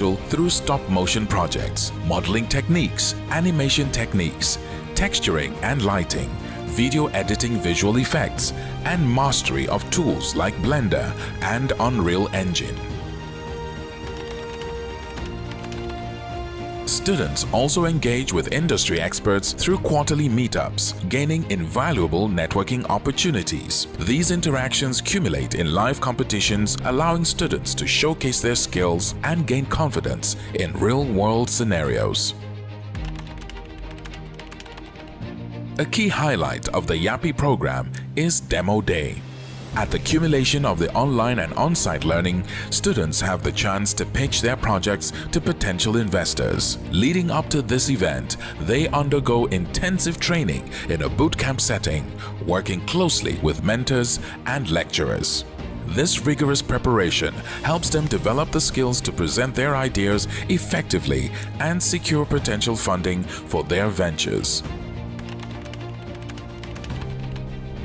through stop-motion projects, modeling techniques, animation techniques, texturing and lighting, video editing, visual effects, and mastery of tools like Blender and Unreal Engine. Students also engage with industry experts through quarterly meetups, gaining invaluable networking opportunities. These interactions accumulate in live competitions, allowing students to showcase their skills and gain confidence in real-world scenarios. A key highlight of the Yappi program is Demo Day. At the accumulation of the online and on-site learning, students have the chance to pitch their projects to potential investors. Leading up to this event, they undergo intensive training in a bootcamp setting, working closely with mentors and lecturers. This rigorous preparation helps them develop the skills to present their ideas effectively and secure potential funding for their ventures.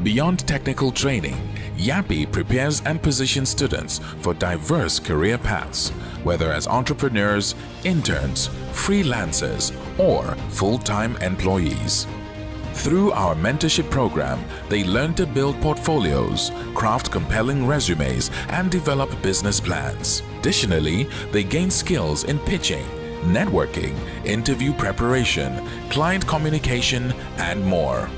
Beyond technical training, Yappi prepares and positions students for diverse career paths, whether as entrepreneurs, interns, freelancers, or full-time employees. Through our mentorship program, they learn to build portfolios, craft compelling resumes, and develop business plans. Additionally, they gain skills in pitching, networking, interview preparation, client communication, and more.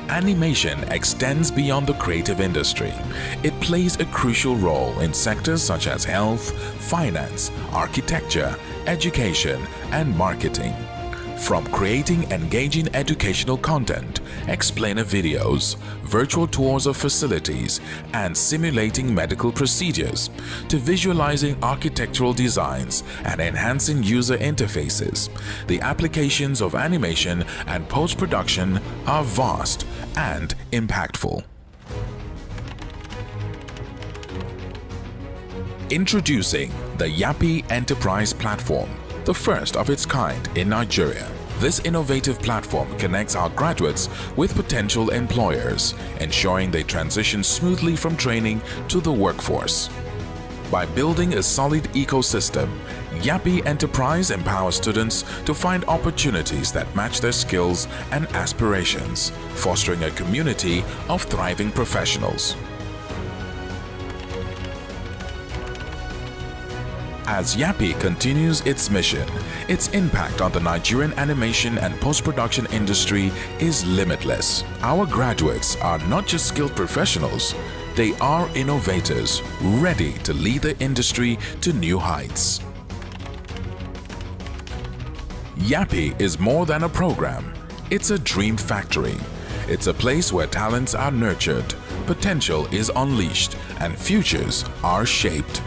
Animation extends beyond the creative industry. It plays a crucial role in sectors such as health, finance, architecture, education, and marketing. From creating engaging educational content, explainer videos, virtual tours of facilities, and simulating medical procedures, to visualizing architectural designs and enhancing user interfaces, the applications of animation and post-production are vast and impactful. Introducing the Yappi Enterprise Platform, the first of its kind in Nigeria. This innovative platform connects our graduates with potential employers, ensuring they transition smoothly from training to the workforce. By building a solid ecosystem, Yappi Enterprise empowers students to find opportunities that match their skills and aspirations, fostering a community of thriving professionals. As Yappi continues its mission, its impact on the Nigerian animation and post-production industry is limitless. Our graduates are not just skilled professionals, they are innovators ready to lead the industry to new heights. Yappi is more than a program, it's a dream factory. It's a place where talents are nurtured, potential is unleashed, and futures are shaped.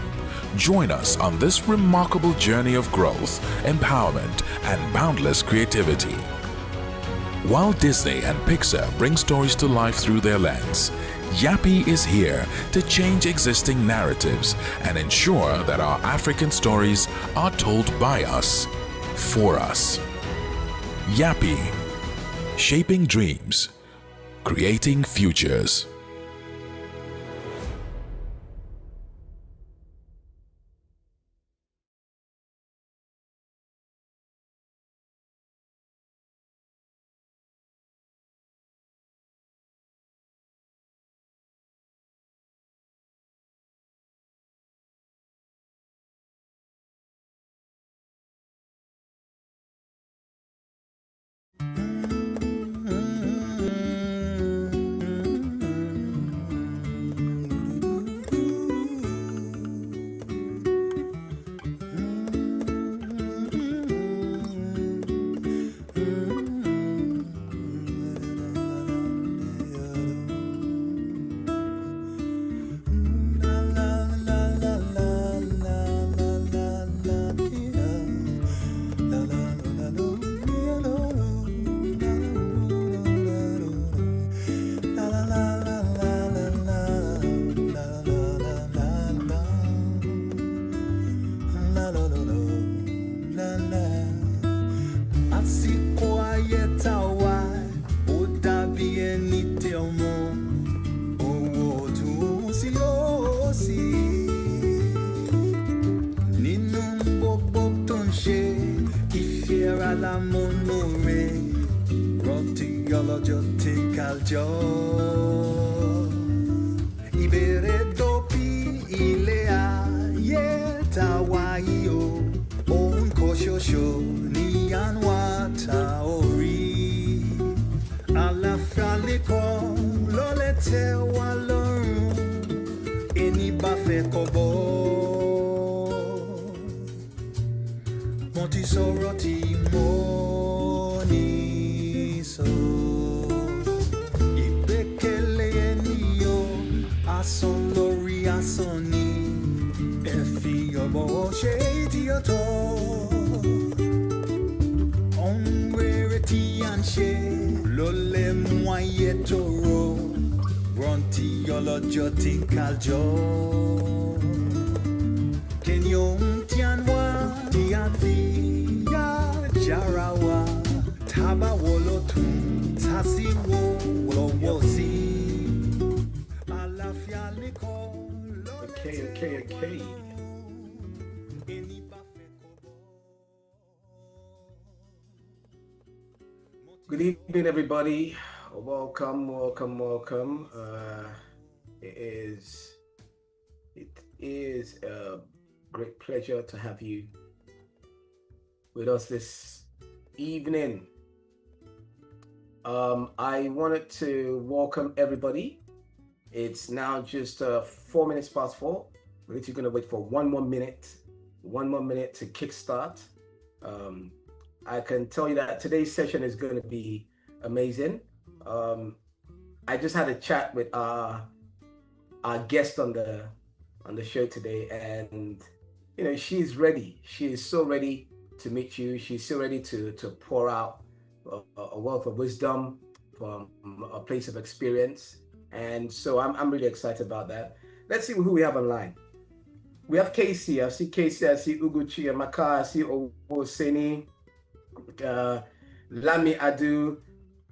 Join us on this remarkable journey of growth, empowerment, and boundless creativity. While Disney and Pixar bring stories to life through their lens, Yappi is here to change existing narratives and ensure that our African stories are told by us, for us. Yappi, shaping dreams, creating futures. Alamonore, Ronti Yolojo Tinkaljo. Ibere dopi ilea ye tawaio. On koshosho ni anwa taori. Alafaliko lolete walorun. Eni bafe kobo. Monti soroti moni so. Ibekele eniyo ason lori asoni. Efi obo sheti oto. Onwere ti anshe lole mwaye toro. Ronti yolojo tinkaljo. Kenyon tianwa tianfi ya jarawa. Taba wolotun tasiwo wowosi. Alafia liko. Okay. Good evening, everybody. Welcome. It is a great pleasure to have you with us this evening. I wanted to welcome everybody. It's now just 4 minutes past 4. We're literally going to wait for one more minute to kickstart. I can tell you that today's session is going to be amazing. I just had a chat with our guest on the show today, and she's ready. She is so ready to meet you. She's so ready to pour out a wealth of wisdom from a place of experience, and so I'm really excited about that. Let's see who we have online. We have Casey. I see Casey. I see Uguchi Amaka. I see Owoseni. Lami Adu.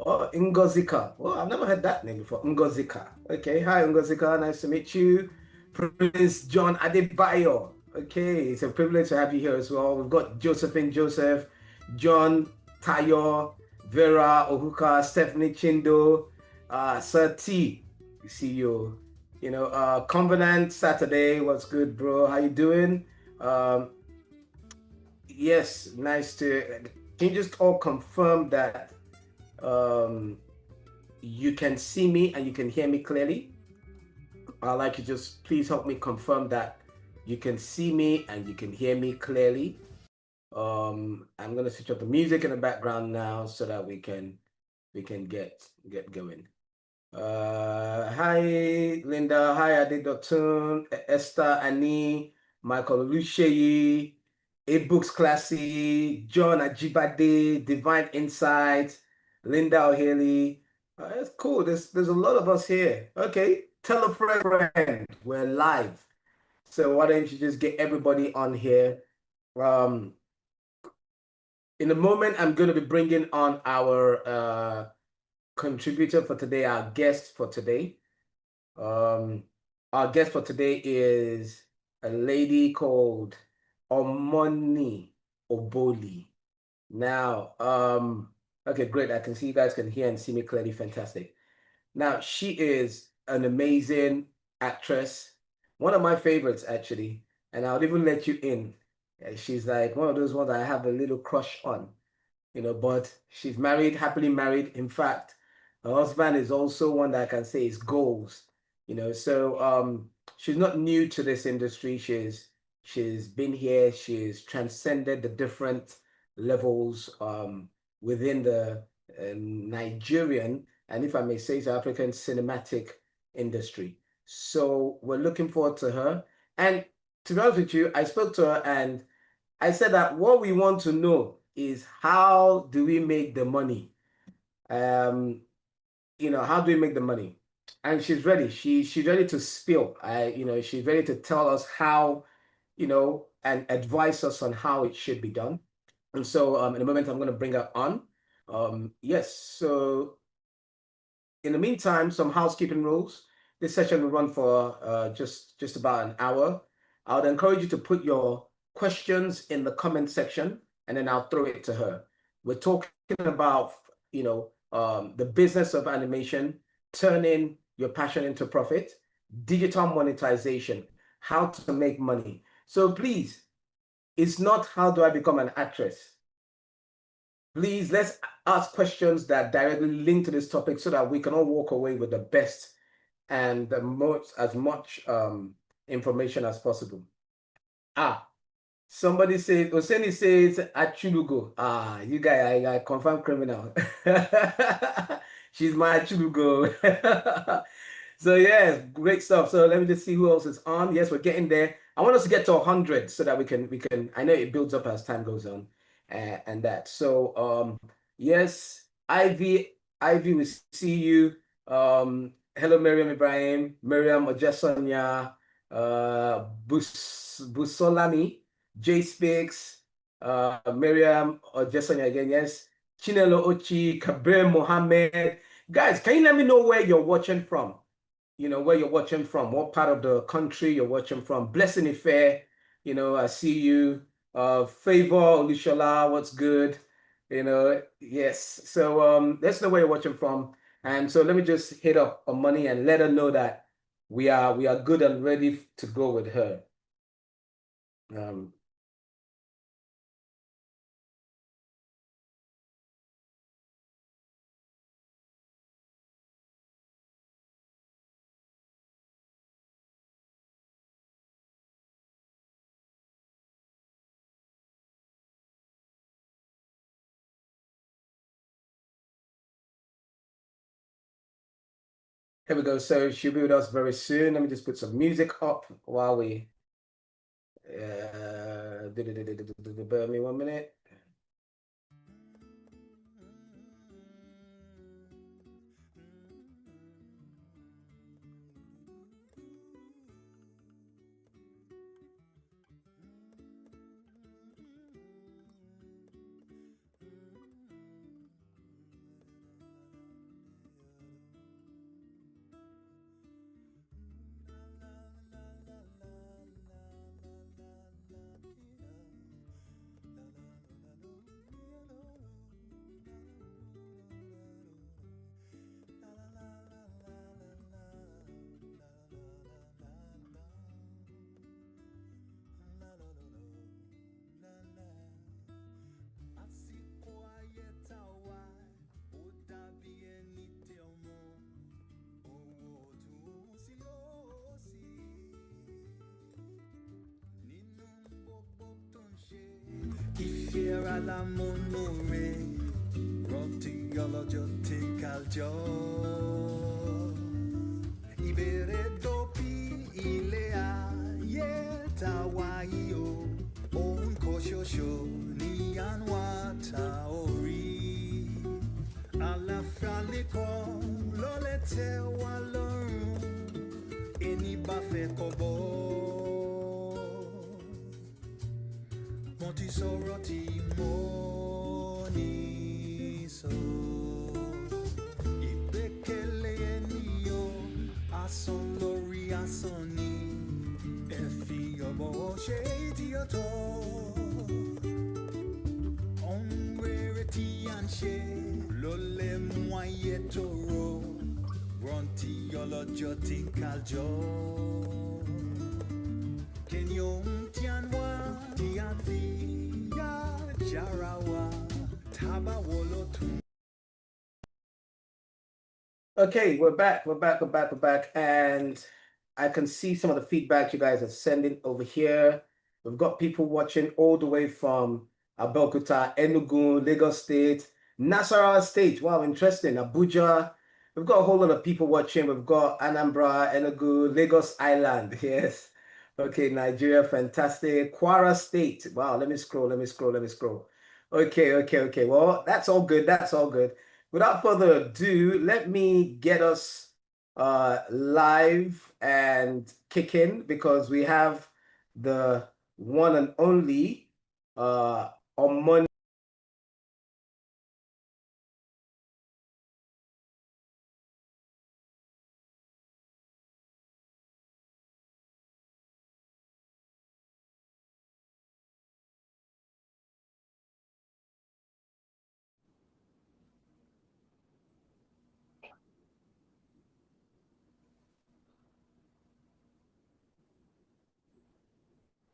Oh, Ngozika. Oh, I've never heard that name before. Ngozika. Okay. Hi, Ngozika. Nice to meet you. Prince John Adebayo. Okay. It's a privilege to have you here as well. We've got Josephine Joseph, John Tayo, Vera Ohuka, Stephanie Chindo, Sir T. You see you. Covenant Saturday. What's good, bro? How you doing? Yes, nice to. Can you just all confirm that you can see me and you can hear me clearly? I'd like you just please help me confirm that you can see me and you can hear me clearly. I'm gonna switch up the music in the background now so that we can get going. Hi Linda, hi Adedotun, Esther, Annie, Michael Oluseyi, A-Books Classy, John Ajibade, Divine Insight, Linda O'Haley. That's cool. There's a lot of us here. Okay, tell a friend. We're live. So why don't you just get everybody on here? In a moment, I'm going to be bringing on our contributor for today, our guest for today. Our guest for today is a lady called Omoni Oboli. Now, okay, great. I can see you guys can hear and see me clearly. Fantastic. Now, she is an amazing actress, one of my favorites, actually, and I'll even let you in. She's like one of those ones I have a little crush on, but she's married, happily married. In fact, her husband is also one that I can say is goals, so she's not new to this industry. She's been here, she's transcended the different levels within the Nigerian, and if I may say so, African cinematic industry. So we're looking forward to her. And to be honest with you, I spoke to her and I said that what we want to know is how do we make the money? How do we make the money? And she's ready. She's ready to spill. She's ready to tell us how, and advise us on how it should be done. And so in a moment, I'm going to bring her on. Yes, so in the meantime, some housekeeping rules. This session will run for just about an hour. I would encourage you to put your questions in the comment section, and then I'll throw it to her. We're talking about, the business of animation, turning your passion into profit, digital monetization, how to make money. So please, it's not how do I become an actress. Please, let's ask questions that directly link to this topic so that we can all walk away with the best and as much information as possible. Somebody says, Oseni says, Achulugo. You guys I confirm criminal. She's my Achulugo. So yes, great stuff. So let me just see who else is on. Yes, we're getting there. I want us to get to 100 so that we can. I know it builds up as time goes on, and that. So yes, Ivy, we see you. Hello, Miriam Ibrahim, Miriam Ojesonya, Busolami. Jay Speaks, Miriam Ojesonya again, yes. Chinelo Ochi, Kabir Mohammed. Guys, can you let me know where you're watching from? Where you're watching from, what part of the country you're watching from. Blessing Ife, I see you. Favor Olushola, what's good? Yes. So let's know where you're watching from. And so let me just hit up Omoni and let her know that we are good and ready to go with her. Um, Here we go. So she'll be with us very soon. Let me just put some music up while we bear me 1 minute. Ìfẹ́ alámúnú rẹ̀ rántí ọlọ́jọ́ tí kájọ. Ìbéèrè dópin ilé ayé tá a wá yìí o. Ohun kan ṣoṣo ní àwa tá ò rí. Àlàáfíà nìkan ló lè tẹ́ wa lọ́rùn. Ẹni bá fẹ́ kọ́ bọ́. Mo ti sọ̀rọ̀ tí mo ní sọ. Ìgbẹ́kẹ̀lé ènìyàn asán lórí asán ni. Ẹ fi ọ̀bọ̀ ṣe tí ó tọ́. Ohun rere tí à ń ṣe ló lè mú ayé tòrò. Rántí ọlọ́jọ́ tí ń kájọ. Kẹ́ni ohun tí à ń wá tí à ń fi yá jára wa tábà wọ lọ́tún. Okay, we're back. And I can see some of the feedback you guys are sending over here. We've got people watching all the way from Abeokuta, Enugu, Lagos State, Nasarawa State. Wow, interesting. Abuja. We've got a whole lot of people watching. We've got Anambra, Enugu, Lagos Island. Yes. Okay, Nigeria, fantastic. Kwara State. Wow, let me scroll. Okay. Well, that's all good. Without further ado, let me get us live and kicking because we have the one and only Omoni.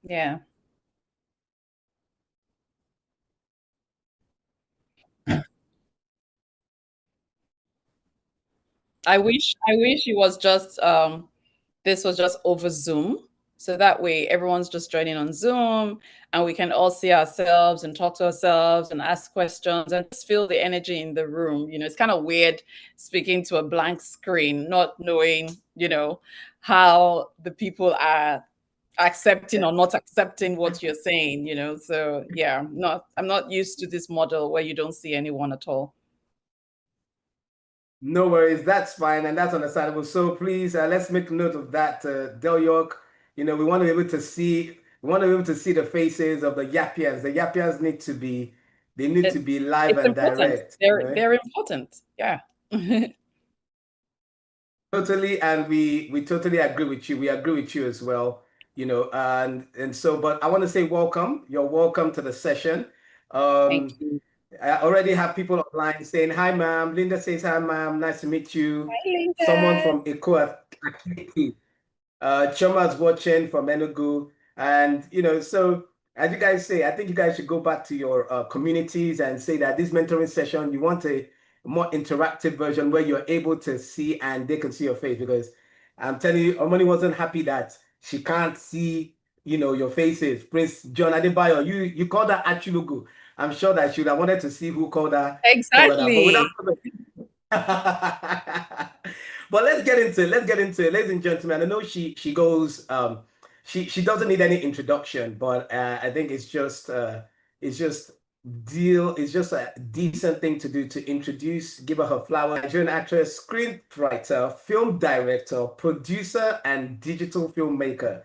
Yeah. I wish it was just this was just over Zoom. So that way everyone's just joining on Zoom and we can all see ourselves and talk to ourselves and ask questions and just feel the energy in the room. It's kind of weird speaking to a blank screen, not knowing, how the people are accepting or not accepting what you're saying. So yeah, I'm not used to this model where you don't see anyone at all. No worries, that's fine, and that's understandable. So please, let's make note of that, Del York. We want to be able to see, the faces of the Yappians. The Yappians they need to It, be live it's and important. direct. They're important. Yeah. Totally, and we totally agree with you. We agree with you as well. And so, but I want to say welcome. You're welcome to the session. Thank Um, you. I already have people online saying hi, ma'am. Linda says hi, ma'am. Nice to meet you. Hi, Someone Linda. from Eko Akiti. Choma's watching from Enugu. And, so as you guys say, I think you guys should go back to your communities and say that this mentoring session, you want a more interactive version where you're able to see and they can see your face. Because I'm telling you, Omoni wasn't happy that she can't see, your faces. Prince John Adebayo, you called her Achulugu. I'm sure that she would have wanted to see who called her. But without Exactly. But let's get into it, ladies and gentlemen. I know she goes she doesn't need any introduction, but I think it's just it's just a decent thing to do to introduce, give her her flower. Nigerian actress, screenwriter, film director, producer, and digital filmmaker.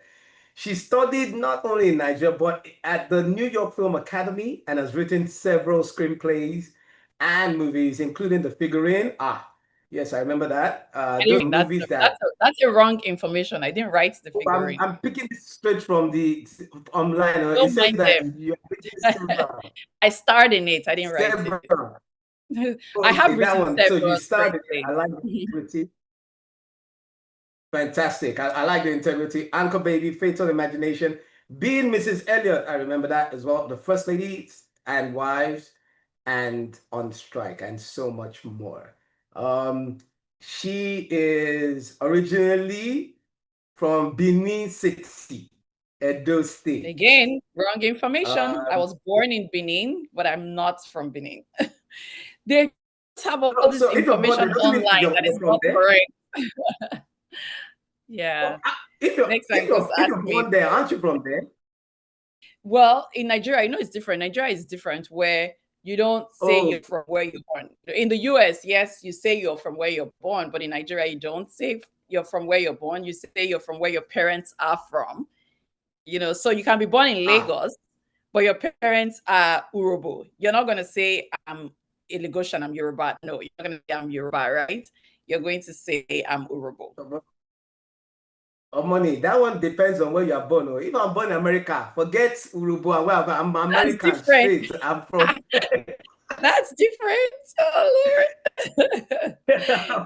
She studied not only in Nigeria, but at the New York Film Academy and has written several screenplays and movies, including The Figurine. Yes, I remember that. I Those didn't. movies that That's a wrong information. I didn't write the I'm, figurine. I'm picking this straight from the online. It Don't says mind that them. you're written several, I starred in it. I didn't write it. several. I have Okay, that written one. So you several started. screenplays. I like the integrity. Fantastic. I like the integrity. Anchor Baby, Fatal Imagination, being Mrs. Elliot. I remember that as well. The First Ladies and Wives, and On Strike, and so much more. Um, she is originally from Benin City, Edo State. Again, wrong information. I Um, was born in Benin, but I'm not from Benin. They just have all this so if you're born there, information doesn't mean online that you're is from not there. correct. Yeah. Well, if you're Next if time, just you're if ask you're me. born there, aren't you from there? Well, in Nigeria, I know it's different. Nigeria is different where you don't say Oh, you're from where you're born. In the US, yes, you say you're from where you're born, but in Nigeria, you don't say you're from where you're born. You say you're from where your parents are from. So you can be born in ah. Lagos, but your parents are Urobo. You're not going to say, I'm a Lagosian, I'm Yoruba. No, you're not going to say, I'm Yoruba, right? You're going to say, I'm Urobo. Money. That one depends on where you are born. If I'm born in America, forget Urubu and where I'm That's American different. straight. I'm from That's different. Oh, Lord.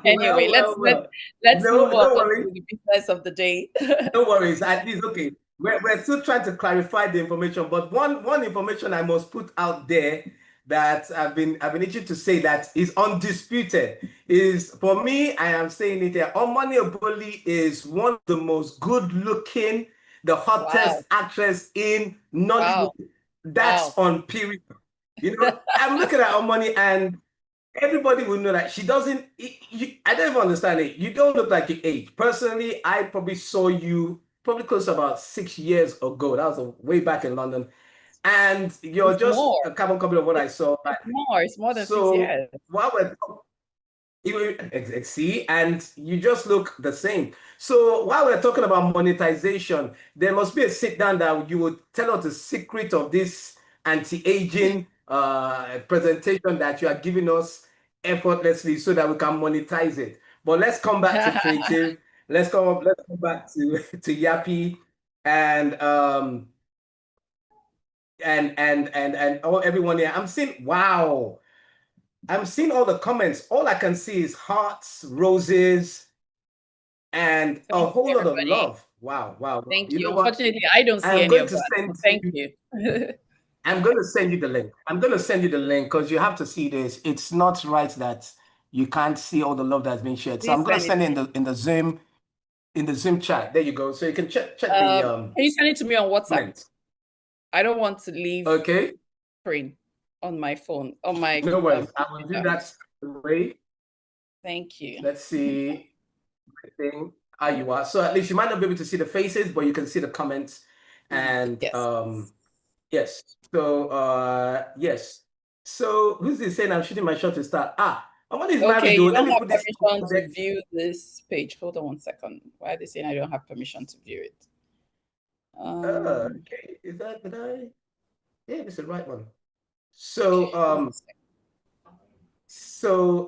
Anyway, well, well, well. let's No, move on don't to worry. the business of the day. No worries. At least okay. We're still trying to clarify the information, but one information I must put out there that I've been itching to say that is undisputed is for me. I am saying it here. Omoni Oboli is one of the most good looking, the hottest Wow. actress in Wow. Nollywood. That's Wow. on period. I'm looking at Omoni and everybody will know that she doesn't. I don't even understand it. You don't look like your age. Personally, I probably saw you probably close to about 6 years ago. That was way back in London, and you're It's just more. a carbon copy of what I saw. It's more. It's more than six So years. while we're see, and you just look the same. So while we're talking about monetization, there must be a sit down that you would tell us the secret of this anti-aging presentation that you are giving us effortlessly so that we can monetize it. But let's come back to creative. Let's come back to Yappi and and all everyone here. I'm seeing all the comments. All I can see is hearts, roses, and a Thank you, whole lot of everybody. love. Wow, wow, wow. Thank You you. know what? Unfortunately, I don't I see am any going of to that. send So thank you. you. I'm going to send you the link. I'm going to send you the link because you have to see this. It's not right that you can't see all the love that's been shared. So Please I'm going to send it send to it me. in the Zoom chat. There you go. So you can check the Can you send it to me on WhatsApp? comments. I don't want to leave Okay. screen on my phone, on my No worries. I will do computer. that straight away. Thank you. Let's see thing how you are. So at least you might not be able to see the faces, but you can see the comments. And Yes. yes. So yes. So who's this saying I'm shooting my shot to start? Omoni is Okay, married though. you Let don't me have put this permission to context. view this page. Hold on one second. Why are they saying I don't have permission to view it? Okay. Is that did I? Yeah, this is the right one. So One second.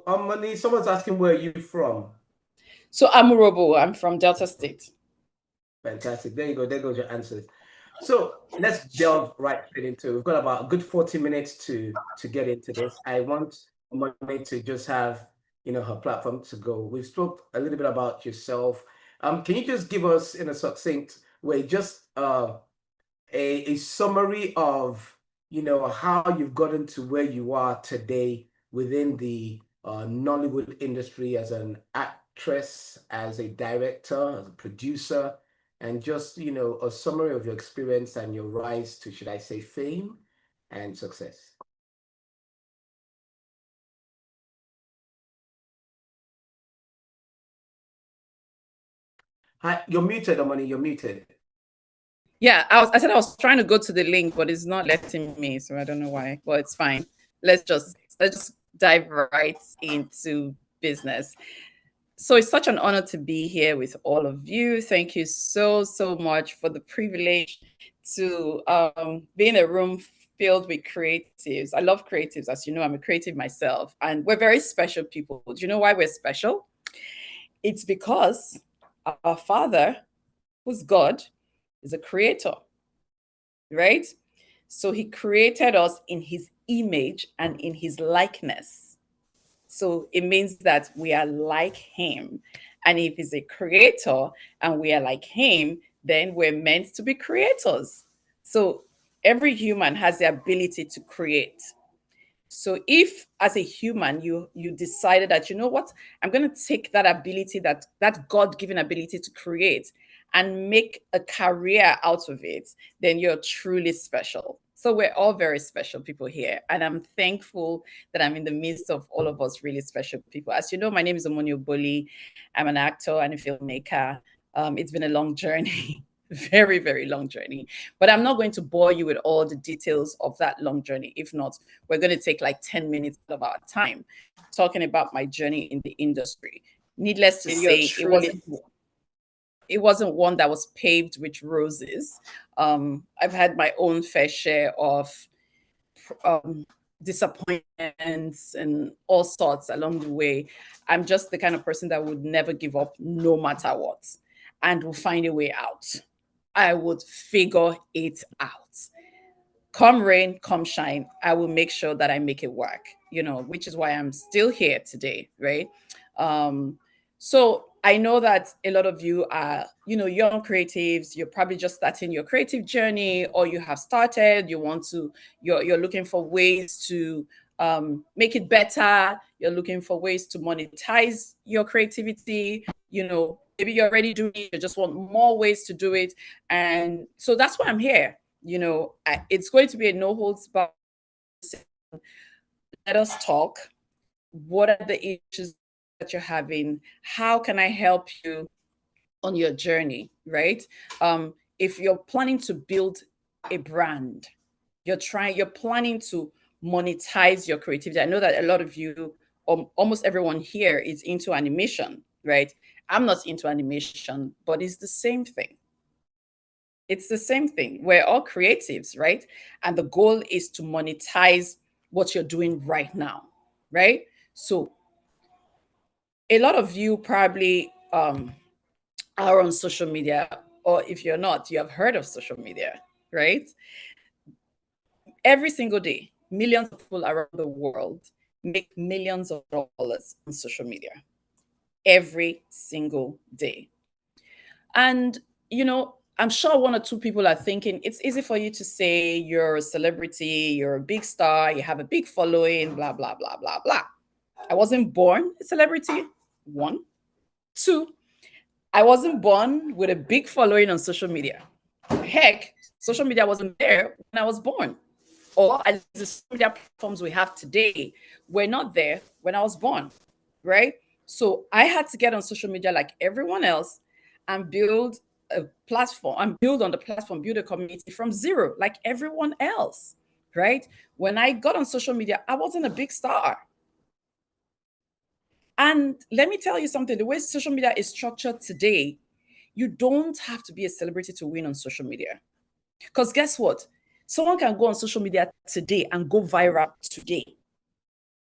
Omoni, someone's asking where you from? So I'm Robo. I'm from Delta State. Fantastic. There you go. There goes your answers. So let's delve right straight into it. We've got about a good 40 minutes to get into this. I want Money to just have her platform to go. We've spoke a little bit about yourself. Can you just give us in a succinct way just a summary of how you've gotten to where you are today within the Nollywood industry as an actress, as a director, as a producer, and just a summary of your experience and your rise to, should I say, fame and success. Hi, you're muted, Omoni, you're muted. Yeah, I said I was trying to go to the link, but it's not letting me, so I don't know why. But it's fine. Let's just dive right into business. So it's such an honor to be here with all of you. Thank you so much for the privilege to be in a room filled with creatives. I love creatives, as you know. I'm a creative myself, and we're very special people. Do you know why we're special? It's because our Father, who's God, is a creator, right? So he created us in his image and in his likeness. So it means that we are like him. And if he's a creator and we are like him, then we're meant to be creators. So every human has the ability to create. So if as a human you decided that, you know what, I'm going to take that ability, that God-given ability to create, and make a career out of it, then you're truly special. So we're all very special people here, and I'm thankful that I'm in the midst of all of us really special people. As you know, my name is Omoni Oboli. I'm an actor and a filmmaker. It's been a long journey. Very, very long journey. But I'm not going to bore you with all the details of that long journey. If not, we're going to take like 10 minutes of our time talking about my journey in the industry. Needless to say, it wasn't one that was paved with roses. I've had my own fair share of um, disappointments and all sorts along the way. I'm just the kind of person that would never give up no matter what, and will find a way out. I would figure it out. Come rain, come shine, I will make sure that I make it work, which is why I'm still here today, right? So I know that a lot of you are, young creatives. You're probably just starting your creative journey, or you have started, you're looking for ways to make it better. You're looking for ways to monetize your creativity. Maybe you're already doing it, you just want more ways to do it. And so that's why I'm here. It's going to be a no holds barred. Let us talk. What are the issues that you're having? How can I help you on your journey, right? If you're planning to build a brand, you're planning to monetize your creativity. I know that a lot of you, almost everyone here, is into animation, right? I'm not into animation, but it's the same thing. It's the same thing. We're all creatives, right? And the goal is to monetize what you're doing right now, right? So a lot of you probably are on social media, or if you're not, you have heard of social media, right? Every single day, millions of people around the world make millions of dollars on social media every single day. And you know, I'm sure one or two people are thinking it's easy for you to say you're a celebrity, you're a big star, you have a big following, blah, blah, blah, blah, blah. I wasn't born a celebrity, one. Two, I wasn't born with a big following on social media. Heck, social media wasn't there when I was born. Or at least the social media platforms we have today were not there when I was born, right? So I had to get on social media like everyone else and build a platform and build on the platform, build a community from zero, like everyone else, right? When I got on social media, I wasn't a big star. And let me tell you something, the way social media is structured today, you don't have to be a celebrity to win on social media. Because guess what? Someone can go on social media today and go viral today.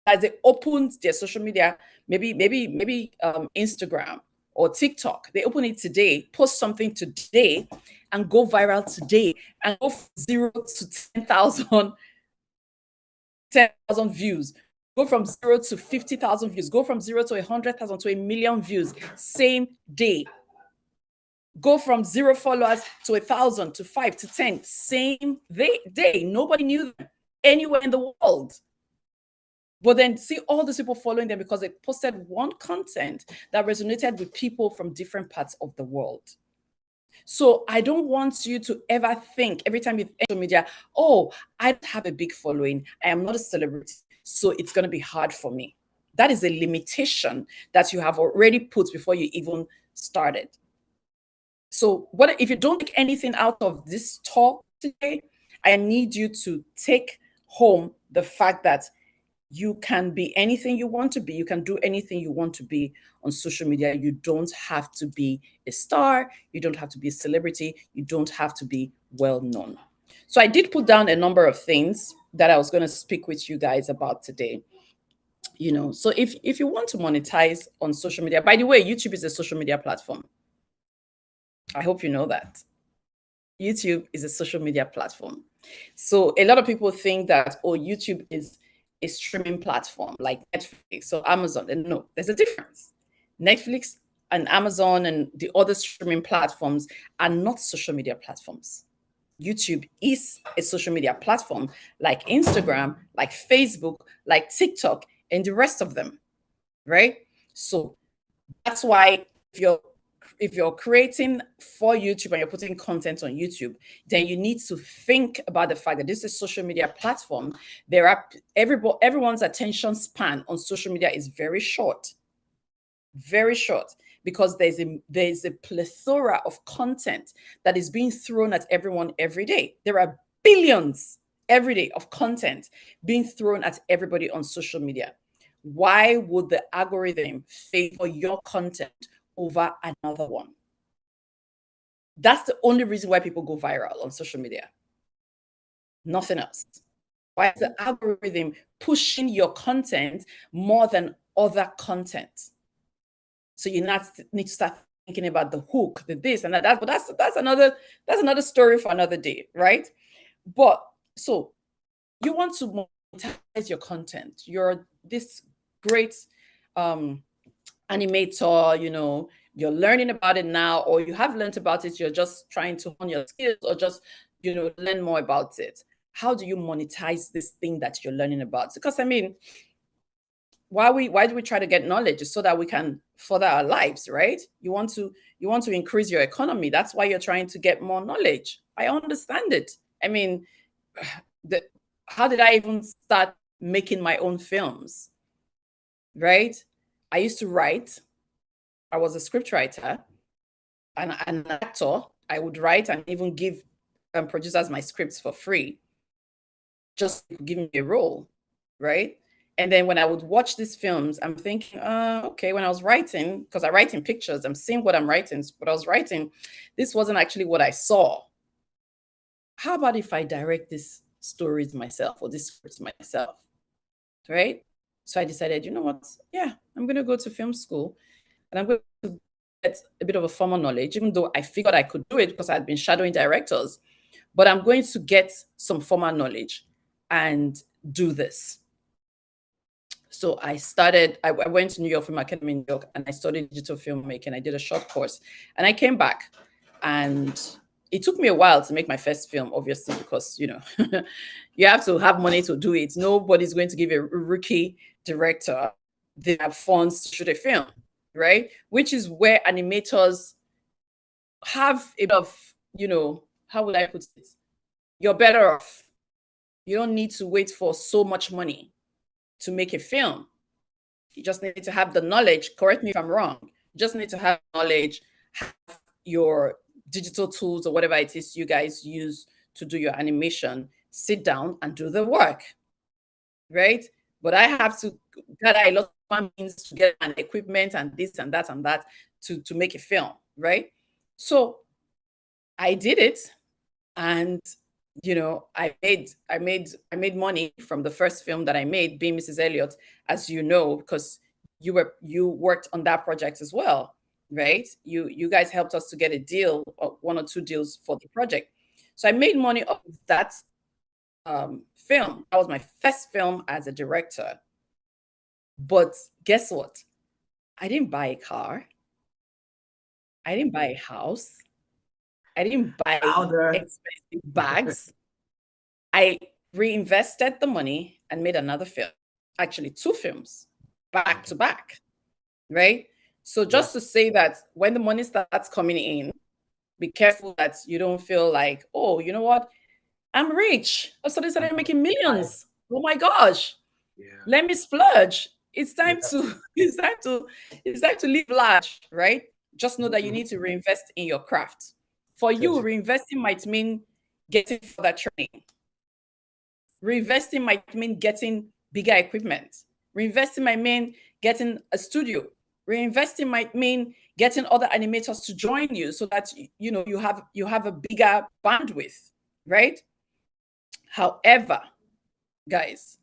As they opened their social media, maybe Instagram or TikTok, they open it today, post something today, and go viral today, and go from 0 to 10,000 views. Go from 0 to 50,000 views. Go from 0 to 100,000 to 1,000,000 views. Same day. Go from 0 followers to 1,000 to 5 to 10. Same day. Nobody knew them anywhere in the world. But then see all these people following them because they posted one content that resonated with people from different parts of the world. So I don't want you to ever think every time you think social media, oh, I don't have a big following. I am not a celebrity, so it's going to be hard for me. That is a limitation that you have already put before you even started. So what if you don't take anything out of this talk today? I need you to take home the fact that you can be anything you want to be. You can do anything you want to be on social media. You don't have to be a star. You don't have to be a celebrity. You don't have to be well known. So I did put down a number of things that I was going to speak with you guys about today. You know, so if you want to monetize on social media, by the way, YouTube is a social media platform. I hope you know that. YouTube is a social media platform. So a lot of people think that, oh, YouTube is a streaming platform like Netflix or Amazon. And no, there's a difference. Netflix and Amazon and the other streaming platforms are not social media platforms. YouTube is a social media platform like Instagram, like Facebook, like TikTok, and the rest of them, right? So that's why if you're creating for YouTube and you're putting content on YouTube, then you need to think about the fact that this is a social media platform. There are everyone's attention span on social media is very short, because there's a plethora of content that is being thrown at everyone every day. There are billions every day of content being thrown at everybody on social media. Why would the algorithm favor your content over another one? That's the only reason why people go viral on social media. Nothing else. Why is the algorithm pushing your content more than other content? So you need to start thinking about the hook, the this and that. But that's another story for another day, right? But so you want to monetize your content. You're this great animator, you know, you're learning about it now, or you have learned about it, you're just trying to hone your skills or just, you know, learn more about it. How do you monetize this thing that you're learning about? Because I mean, why do we try to get knowledge? Is so that we can further our lives, right? You want to increase your economy. That's why you're trying to get more knowledge. I understand it. I mean, how did I even start making my own films? Right? I used to write. I was a script writer and an actor. I would write and even give producers my scripts for free, just give me a role, right? And then when I would watch these films, I'm thinking, okay, when I was writing, because I write in pictures, I'm seeing what I'm writing, what I was writing, this wasn't actually what I saw. How about if I direct these stories myself or these scripts myself, right? So I decided, you know what? Yeah, I'm going to go to film school and I'm going to get a bit of a formal knowledge, even though I figured I could do it because I had been shadowing directors. But I'm going to get some formal knowledge and do this. So I went to New York Film Academy in New York and I studied digital filmmaking. I did a short course and I came back And it took me a while to make my first film, obviously, because, you know, you have to have money to do it. Nobody's going to give a rookie director the funds to shoot a film, right? Which is where animators have a bit of, you know, how would I put it? You're better off. You don't need to wait for so much money to make a film. You just need to have the knowledge. Correct me if I'm wrong. You just need to have knowledge, have your digital tools or whatever it is you guys use to do your animation, sit down and do the work, right? But I have to gather a lot of means to get an equipment and this and that to make a film, right? So I did it, and you know, I made money from the first film that I made, being Mrs. Elliot, as you know, because you worked on that project as well, right? You guys helped us to get a deal, or one or two deals for the project. So I made money off of that film. That was my first film as a director. But guess what? I didn't buy a car. I didn't buy a house. I didn't buy expensive bags. I reinvested the money and made another film, actually two films back to back, right? So just to say that when the money starts coming in, be careful that you don't feel like, oh, you know what? I'm rich. All of a sudden, started making millions. Oh my gosh. Let me splurge. It's time to it's time to live large, right? Just know that you need to reinvest in your craft. For you, reinvesting might mean getting further training. Reinvesting might mean getting bigger equipment. Reinvesting might mean getting a studio. Reinvesting might mean getting other animators to join you so that you know you have a bigger bandwidth, right? However, guys,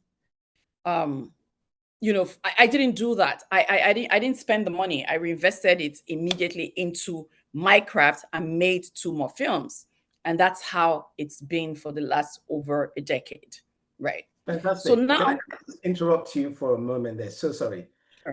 you know, I didn't do that. I didn't spend the money. I reinvested it immediately into my craft and made two more films. And that's how it's been for the last over a decade, right? Fantastic. So now, can I interrupt you for a moment there? So sorry.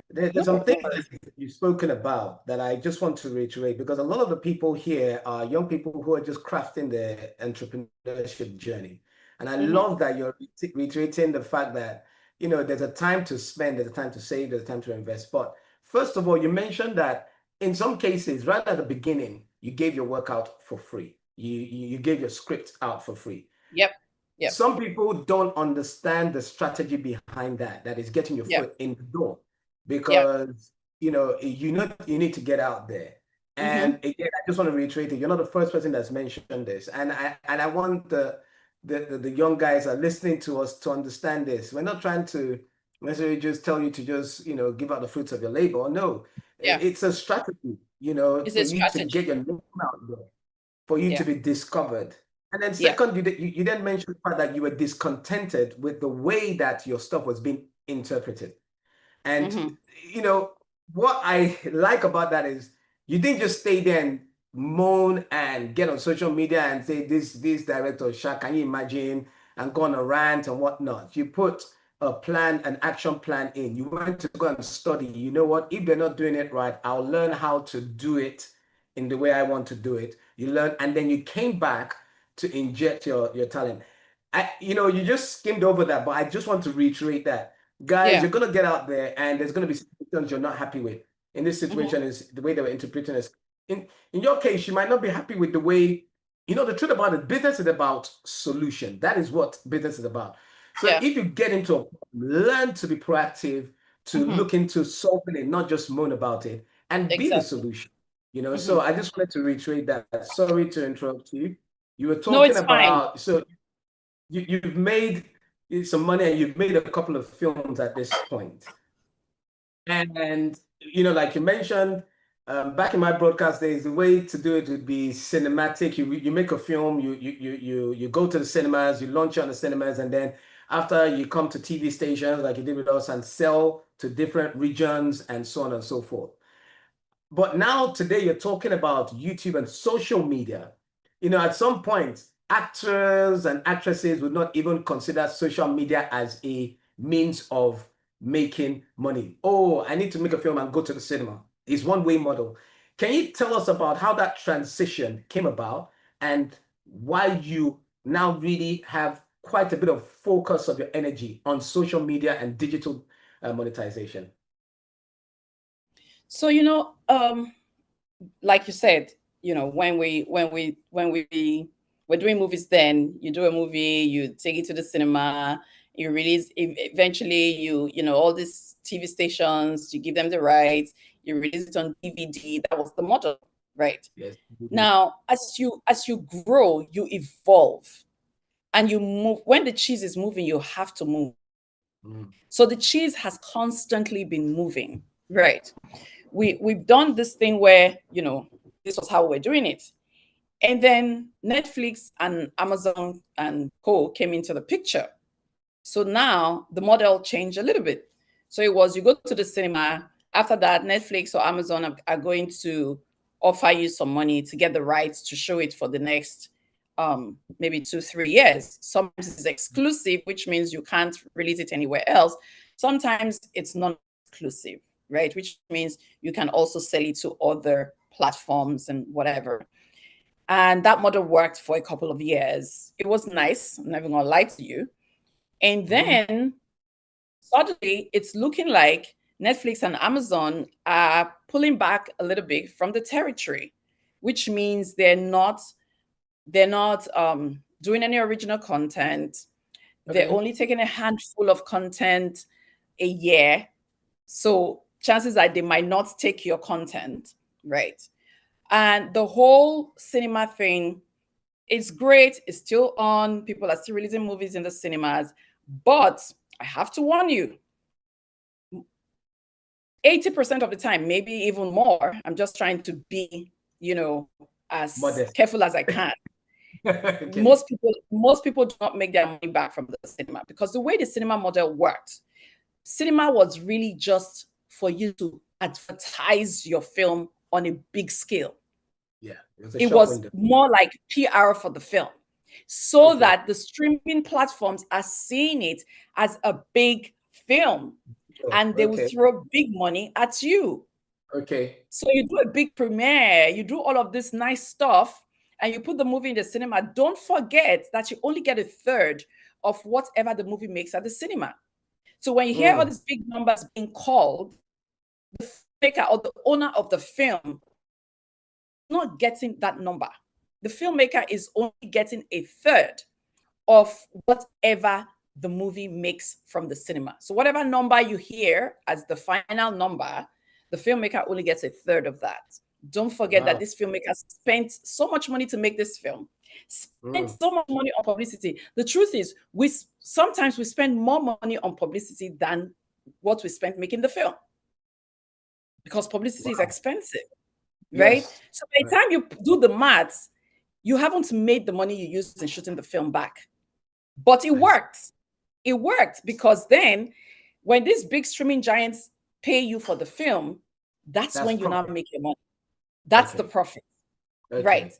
There's some things that you've spoken about that I just want to reiterate, because a lot of the people here are young people who are just crafting their entrepreneurship journey. And I love that you're reiterating the fact that, you know, there's a time to spend, there's a time to save, there's a time to invest. But first of all, you mentioned that in some cases, right at the beginning, you gave your work out for free. You gave your script out for free. Yep. Some people don't understand the strategy behind that is getting your foot in the door, because you know you need to get out there. And again, I just want to reiterate that you're not the first person that's mentioned this, and I want the young guys that are listening to us to understand this. We're not trying to necessarily just tell you to just, you know, give out the fruits of your labor. No, it's a strategy, you know, it's for a you to strategy. get your name out there, for you to be discovered. And then second, you then mentioned the fact that you were discontented with the way that your stuff was being interpreted. And you know, what I like about that is you didn't just stay there and moan and get on social media and say this director, Sha, can you imagine, and go on a rant and whatnot. You put a plan, an action plan in. You went to go and study. You know what? If they're not doing it right, I'll learn how to do it in the way I want to do it. You learn, and then you came back to inject your talent. You know, you just skimmed over that, but I just want to reiterate that, guys, you're gonna get out there, and there's gonna be situations you're not happy with. In this situation, is the way they were interpreting this. In your case, you might not be happy with the way. You know, the truth about it, business is about solution. That is what business is about. So if you get into a, learn to be proactive, to look into solving it, not just moan about it, and be the solution. You know, so I just wanted to reiterate that. Sorry to interrupt you. You were talking about, so you've made some money and you've made a couple of films at this point. And you know, like you mentioned, back in my broadcast days, the way to do it would be cinematic. You make a film, you go to the cinemas, you launch it on the cinemas, and then after you come to TV stations like you did with us and sell to different regions and so on and so forth. But now today you're talking about YouTube and social media. You know, at some point, actors and actresses would not even consider social media as a means of making money. Oh, I need to make a film and go to the cinema. It's one-way model. Can you tell us about how that transition came about and why you now really have quite a bit of focus of your energy on social media and digital monetization? So, like you said, when we were doing movies, then you do a movie, you take it to the cinema, you release, eventually all these TV stations, you give them the rights, you release it on DVD. That was the model, right? Yes. Now, as you grow, you evolve and you move. When the cheese is moving, you have to move. Mm. So the cheese has constantly been moving, right? We've done this thing where, this was how we're doing it. And then Netflix and Amazon and Co came into the picture. So now the model changed a little bit. So it was, you go to the cinema. After that, Netflix or Amazon are going to offer you some money to get the rights to show it for the next maybe 2-3 years. Sometimes it's exclusive, which means you can't release it anywhere else. Sometimes it's non-exclusive, right? Which means you can also sell it to other platforms and whatever. And that model worked for a couple of years. It was nice. I'm never gonna lie to you. And then suddenly it's looking like Netflix and Amazon are pulling back a little bit from the territory, which means they're not doing any original content. Okay. They're only taking a handful of content a year. So chances are they might not take your content, right? And the whole cinema thing, it's great. It's still on. People are still releasing movies in the cinemas. But I have to warn you, 80% of the time, maybe even more, I'm just trying to be, as Modest. careful as I can. Okay. Most people do not make their money back from the cinema, because the way the cinema model worked, cinema was really just for you to advertise your film on a big scale. Yeah, It was more like PR for the film, so that the streaming platforms are seeing it as a big film, and they will throw big money at you. Okay. So you do a big premiere, you do all of this nice stuff, and you put the movie in the cinema. Don't forget that you only get a third of whatever the movie makes at the cinema. So when you hear all these big numbers being called, the filmmaker or the owner of the film not getting that number. The filmmaker is only getting a third of whatever the movie makes from the cinema. So whatever number you hear as the final number, the filmmaker only gets a third of that. Don't forget that this filmmaker spent so much money to make this film, spent so much money on publicity. The truth is, sometimes we spend more money on publicity than what we spent making the film, because publicity is expensive. Right? Yes. So by the time you do the maths, you haven't made the money you used in shooting the film back. But it worked. It worked because then when these big streaming giants pay you for the film, that's when you now make your money. That's the profit. Right.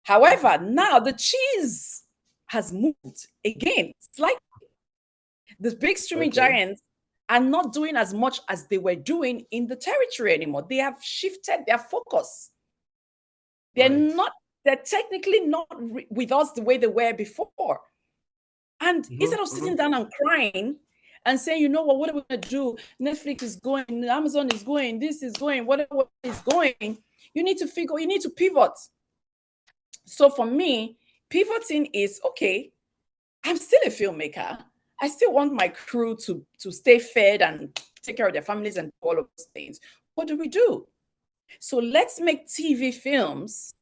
However, now the cheese has moved again slightly. The big streaming giants are not doing as much as they were doing in the territory anymore. They have shifted their focus. They're technically not with us the way they were before. And instead of sitting down and crying and saying, you know what are we going to do? Netflix is going, Amazon is going, this is going, whatever is going, you need to pivot. So for me, pivoting is, okay, I'm still a filmmaker. I still want my crew to stay fed and take care of their families and all of those things. What do we do? So let's make TV films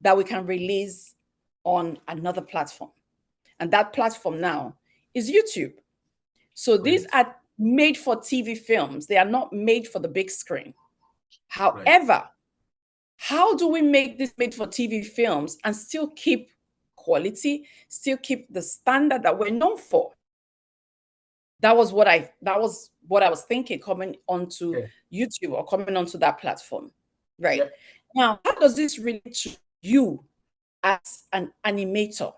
that we can release on another platform. And that platform now is YouTube. So these are made for TV films. They are not made for the big screen. However, how do we make this made for TV films and still keep quality, still keep the standard that we're known for? That was what I was thinking coming onto YouTube or coming onto that platform. Right. Now, how does this relate to you as an animator?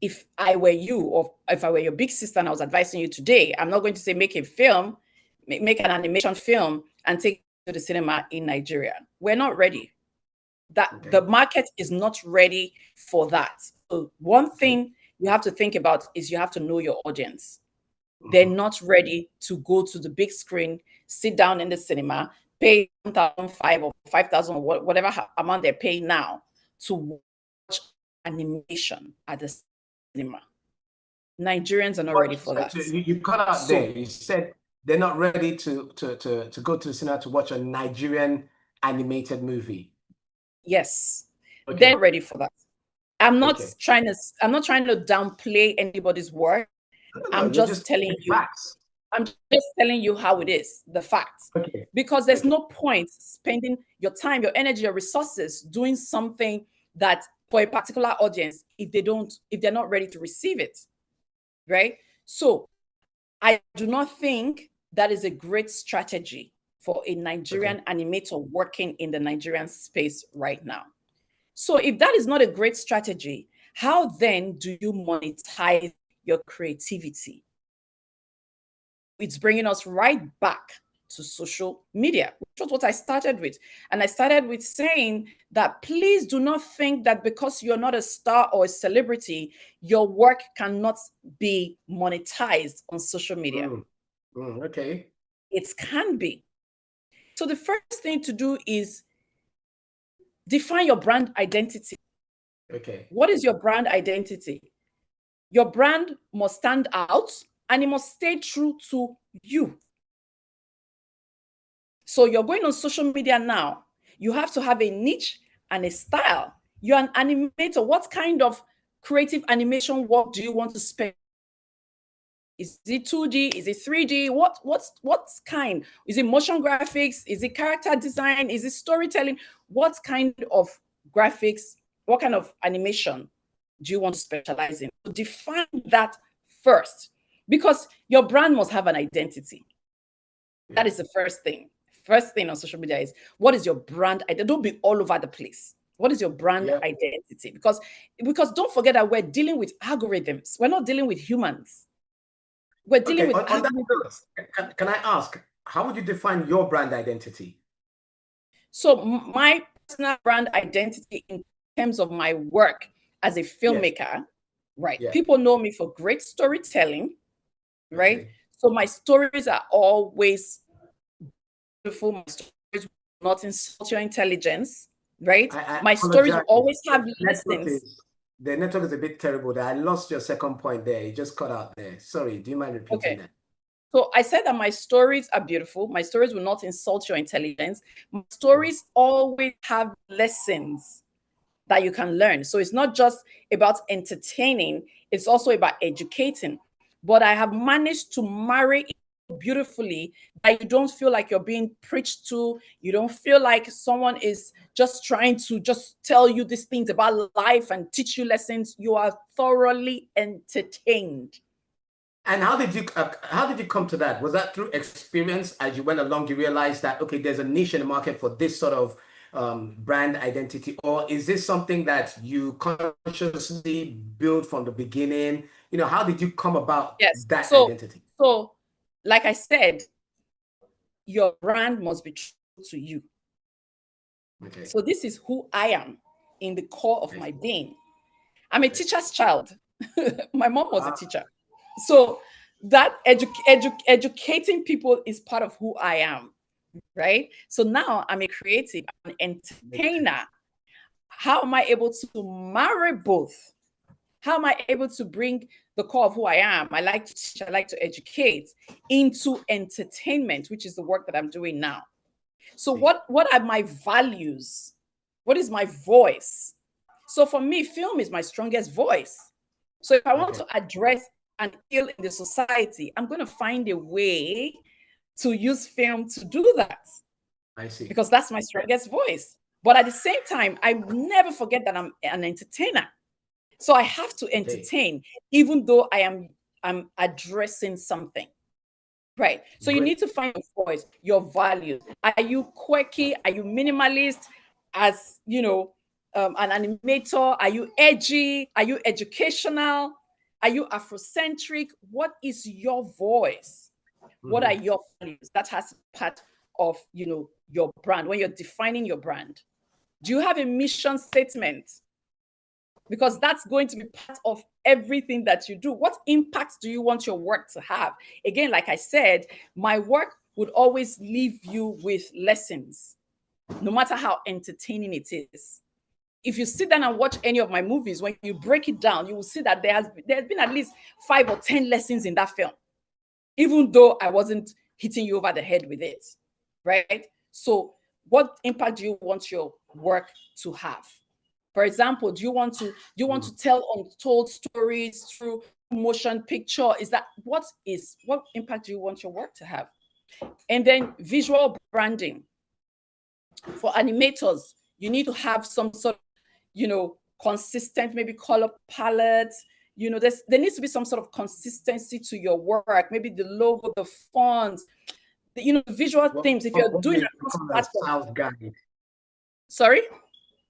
If I were you, or if I were your big sister and I was advising you today, I'm not going to say make a film, make an animation film and take to the cinema in Nigeria. We're not ready. That Okay. the market is not ready for that. So one thing you have to think about is you have to know your audience. They're not ready to go to the big screen, sit down in the cinema, pay 1,500 or 5,000 or whatever amount they're paying now to watch animation at the cinema. Nigerians are not ready for that. You cut out there. You said they're not ready to go to the cinema to watch a Nigerian animated movie. Yes, Okay. they're ready for that. I'm not trying to downplay anybody's work. I'm just telling you. Facts. I'm just telling you how it is, the facts. Okay. Because there's no point spending your time, your energy, your resources doing something that for a particular audience if they're not ready to receive it. Right? So I do not think that is a great strategy for a Nigerian animator working in the Nigerian space right now. So if that is not a great strategy, how then do you monetize your creativity? It's bringing us right back to social media, which was what I started with. And I started with saying that please do not think that because you're not a star or a celebrity, your work cannot be monetized on social media. Okay. It can be. So the first thing to do is define your brand identity. Okay. What is your brand identity? Your brand must stand out and it must stay true to you. So you're going on social media now. You have to have a niche and a style. You're an animator. What kind of creative animation work do you want to spend? Is it 2D? Is it 3D? What kind? Is it motion graphics? Is it character design? Is it storytelling? What kind of graphics? What kind of animation do you want to specialize in? So define that first, because your brand must have an identity. That is the first thing. First thing on social media is, what is your brand identity? Don't be all over the place. What is your brand identity? Because don't forget that we're dealing with algorithms. We're not dealing with humans. We're dealing with on that note, can I ask, how would you define your brand identity? So my personal brand identity in terms of my work as a filmmaker, right? People know me for great storytelling, right? So my stories are always beautiful. My stories will not insult your intelligence, right? My stories will always have lessons. The network is a bit terrible there. I lost your second point there. You just cut out there. Sorry, do you mind repeating that? So I said that my stories are beautiful. My stories will not insult your intelligence. My stories always have lessons that you can learn. So it's not just about entertaining, it's also about educating. But I have managed to marry it beautifully that you don't feel like you're being preached to. You don't feel like someone is just trying to just tell you these things about life and teach you lessons. You are thoroughly entertained. And how did you come to that? Was that through experience as you went along? You realized that, okay, there's a niche in the market for this sort of brand identity, or is this something that you consciously built from the beginning? You know, how did you come about that identity? So, like I said, your brand must be true to you. Okay. So this is who I am in the core of my being. I'm a teacher's child. My mom was a teacher. So that educating people is part of who I am, right? So now I'm a creative, I'm an entertainer. How am I able to marry both? How am I able to bring the core of who I am? I like to teach, I like to educate into entertainment, which is the work that I'm doing now. So what are my values? What is my voice? So for me, film is my strongest voice. So if I want to address an ill in the society, I'm going to find a way to use film to do that. I see. Because that's my strongest voice. But at the same time, I never forget that I'm an entertainer. So I have to entertain, even though I'm addressing something. Right. So you need to find your voice, your values. Are you quirky? Are you minimalist? As you know, an animator? Are you edgy? Are you educational? Are you Afrocentric? What is your voice? What are your values? That has part of, your brand, when you're defining your brand? Do you have a mission statement? Because that's going to be part of everything that you do. What impact do you want your work to have? Again, like I said, my work would always leave you with lessons, no matter how entertaining it is. If you sit down and watch any of my movies, when you break it down, you will see that there's been at least 5 or 10 lessons in that film, even though I wasn't hitting you over the head with it, right? So what impact do you want your work to have? For example, do you want to tell untold stories through motion picture? What impact do you want your work to have? And then visual branding. For animators, you need to have some sort of, consistent, maybe color palette. There needs to be some sort of consistency to your work. Maybe the logo, the fonts, the visual themes. If you're doing a styles guide. Sorry?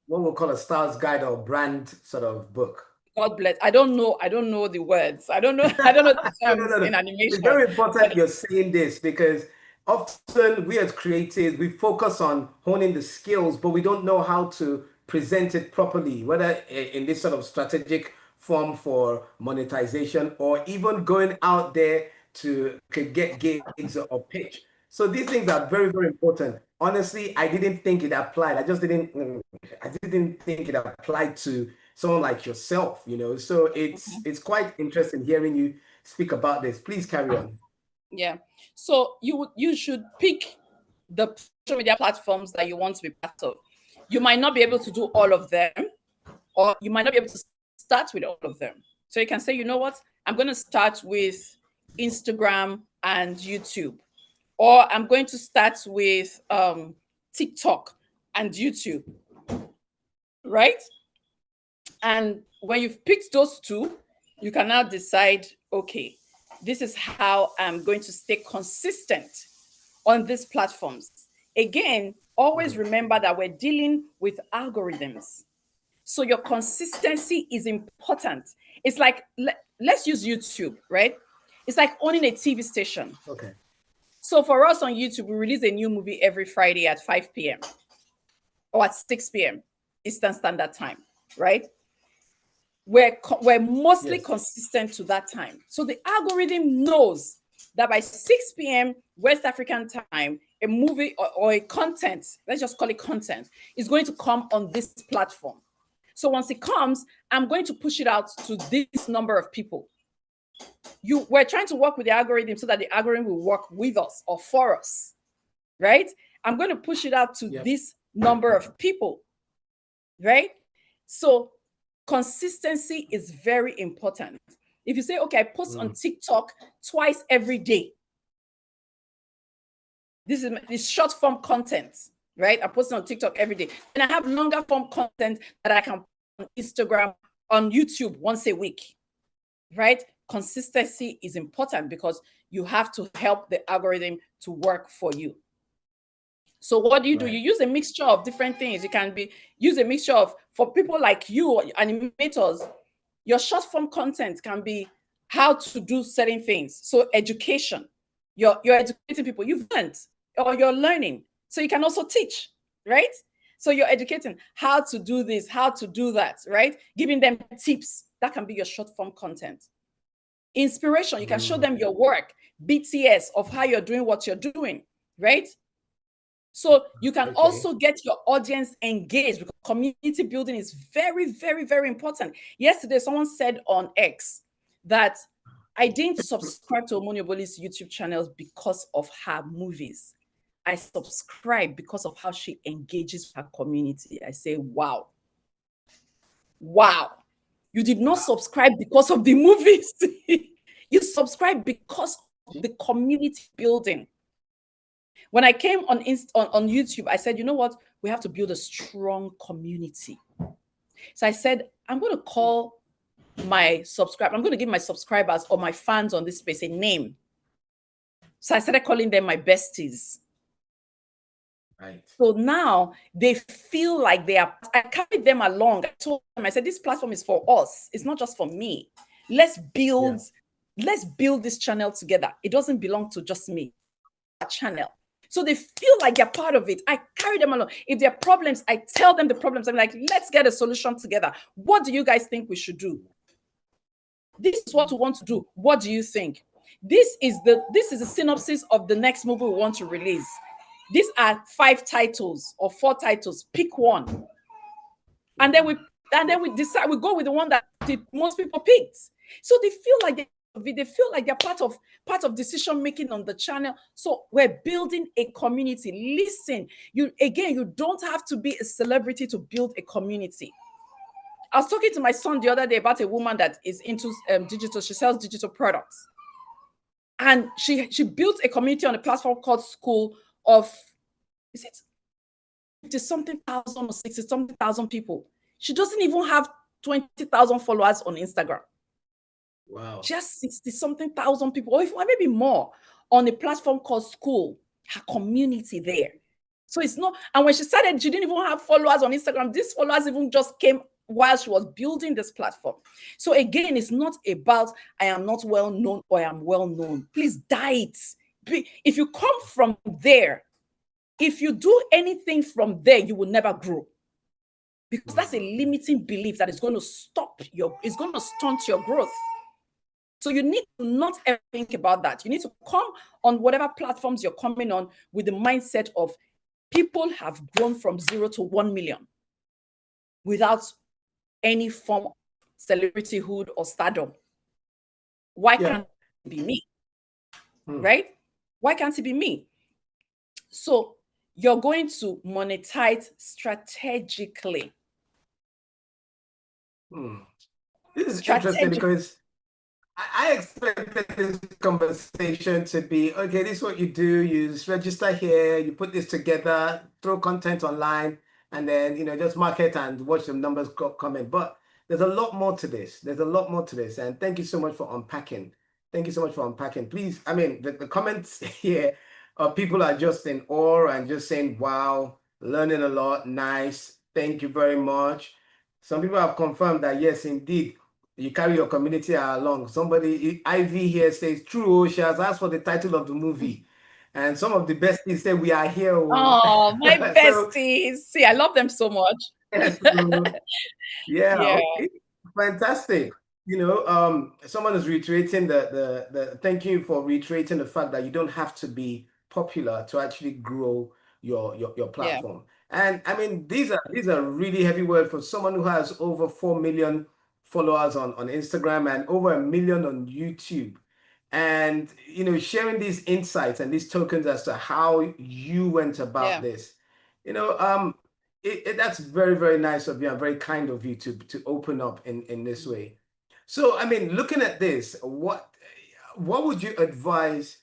What we'll call a styles guide or brand sort of book. God bless. I don't know the words. I don't know the terms in animation. It's very important you're saying this, because often we as creatives, we focus on honing the skills, but we don't know how to present it properly, whether in this sort of strategic form for monetization or even going out there to get gigs or pitch. So these things are very, very important. Honestly, I didn't think it applied. I didn't think it applied to someone like yourself, So it's quite interesting hearing you speak about this. Please carry on. Yeah. So you should pick the social media platforms that you want to be part of. You might not be able to do all of them, or you might not be able to start with all of them. So you can say, you know what, I'm going to start with Instagram and YouTube, or I'm going to start with TikTok and YouTube, right? And when you've picked those two, you can now decide, okay, this is how I'm going to stay consistent on these platforms. Again, always remember that we're dealing with algorithms. So your consistency is important. It's like, let's use YouTube, right? It's like owning a TV station. Okay. So for us on YouTube, we release a new movie every Friday at 5 p.m. or at 6 p.m. Eastern Standard Time, right? We're mostly consistent to that time. So the algorithm knows that by 6 p.m. West African time, a movie or a content, let's just call it content, is going to come on this platform. So once it comes, I'm going to push it out to this number of people. We're trying to work with the algorithm so that the algorithm will work with us or for us, right? I'm going to push it out to this number of people, right? So consistency is very important. If you say, okay, I post on TikTok twice every day. This is short form content, right? I post on TikTok every day. And I have longer form content that I can put on Instagram, on YouTube once a week, right? Consistency is important because you have to help the algorithm to work for you. So what do? You use a mixture of different things. You can use a mixture of, for people like you, animators, your short form content can be how to do certain things. So education, you're educating people. You've learned or you're learning. So you can also teach, right? So you're educating how to do this, how to do that, right? Giving them tips. That can be your short form content. Inspiration, you can show them your work, BTS of how you're doing what you're doing, right? So you can also get your audience engaged, because community building is very, very, very important. Yesterday, someone said on X that I didn't subscribe to Omoni Oboli's YouTube channels because of her movies. I subscribe because of how she engages with her community. I say, wow. Wow. You did not subscribe because of the movies. You subscribe because of the community building. When I came on YouTube, I said, you know what? We have to build a strong community. So I said, I'm going to call my subscribers. I'm going to give my subscribers or my fans on this space a name. So I started calling them my besties. Right. So now they feel like I carried them along. I told them, I said, this platform is for us. It's not just for me. Let's build this channel together. It doesn't belong to just me. A channel. So they feel like they're part of it. I carry them along. If there are problems, I tell them the problems. I'm like, let's get a solution together. What do you guys think we should do? This is what we want to do. What do you think? This is the synopsis of the next movie we want to release. These are 5 titles or 4 titles. Pick one. And then we decide, we go with the one that most people picked. So they feel like they're part of decision making on the channel. So we're building a community. Listen, you don't have to be a celebrity to build a community. I was talking to my son the other day about a woman that is into digital. She sells digital products, and she built a community on a platform called School of, is it 50-something thousand or 60-something thousand people. She doesn't even have 20,000 followers on Instagram. Wow. Just 60-something thousand people, or maybe more, on a platform called School. Her community there. So it's not, and when she started, she didn't even have followers on Instagram. These followers even just came while she was building this platform. So again, it's not about I am not well known or I am well known. Please diet. If you come from there, if you do anything from there, you will never grow. Because that's a limiting belief that is going to stunt your growth. So you need to not ever think about that. You need to come on whatever platforms you're coming on with the mindset of people have grown from 0 to 1 million without any form of celebrityhood or stardom. Why can't it be me? Right? Why can't it be me? So you're going to monetize strategically. This is interesting because I expected this conversation to be, okay, this is what you do. You just register here, you put this together, throw content online, and then, just market and watch the numbers come in. But there's a lot more to this. There's a lot more to this. And thank you so much for unpacking. Thank you so much for unpacking. Please, the comments here, people are just in awe and just saying, wow, learning a lot. Nice. Thank you very much. Some people have confirmed that, yes, indeed, you carry your community along. Somebody, Ivy here says, true, she has asked for the title of the movie. And some of the besties say, we are here. Oh, my besties. See, I love them so much. Yes, yeah, okay. Fantastic. Someone is reiterating the thank you for reiterating the fact that you don't have to be popular to actually grow your platform. And these are really heavy words for someone who has over 4 million followers on Instagram and over 1 million on YouTube. And sharing these insights and these tokens as to how you went about this. That's very, very nice of you and very kind of you to open up in this way. So looking at this, what would you advise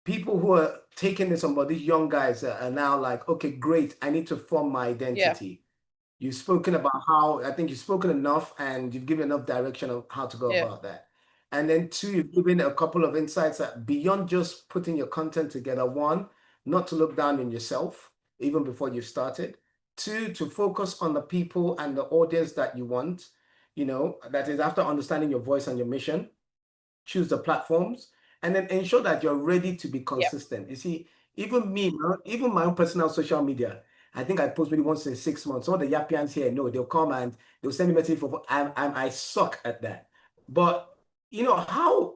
people who are taking this on, but these young guys are now like, okay, great, I need to form my identity. You've spoken about how, I think you've spoken enough and you've given enough direction on how to go about that. And then 2, you've given a couple of insights that beyond just putting your content together, 1, not to look down on yourself even before you started. 2, to focus on the people and the audience that you want, that is after understanding your voice and your mission, choose the platforms, and then ensure that you're ready to be consistent. You see, even me, even my own personal social media, I think I post maybe once in 6 months. Some of the Yappians here know they'll come and they'll send me a message for I suck at that. But how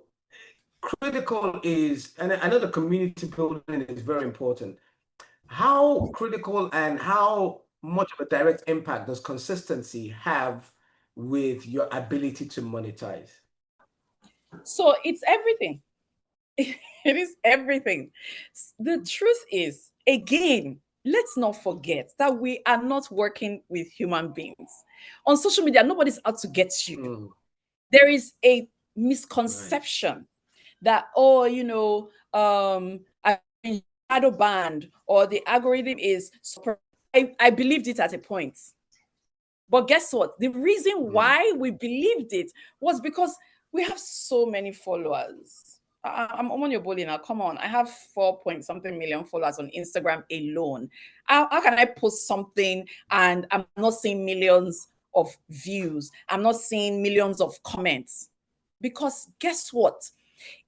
critical is, and I know the community building is very important. How critical and how much of a direct impact does consistency have with your ability to monetize? So it's everything. It is everything. The truth is, again, let's not forget that we are not working with human beings. On social media, nobody's out to get you. There is a misconception that, I'm shadow banned or the algorithm is super. I believed it at a point. But guess what? The reason why we believed it was because we have so many followers. I'm Omoni Oboli now. Come on. I have 4-point-something million followers on Instagram alone. How can I post something and I'm not seeing millions of views? I'm not seeing millions of comments. Because guess what?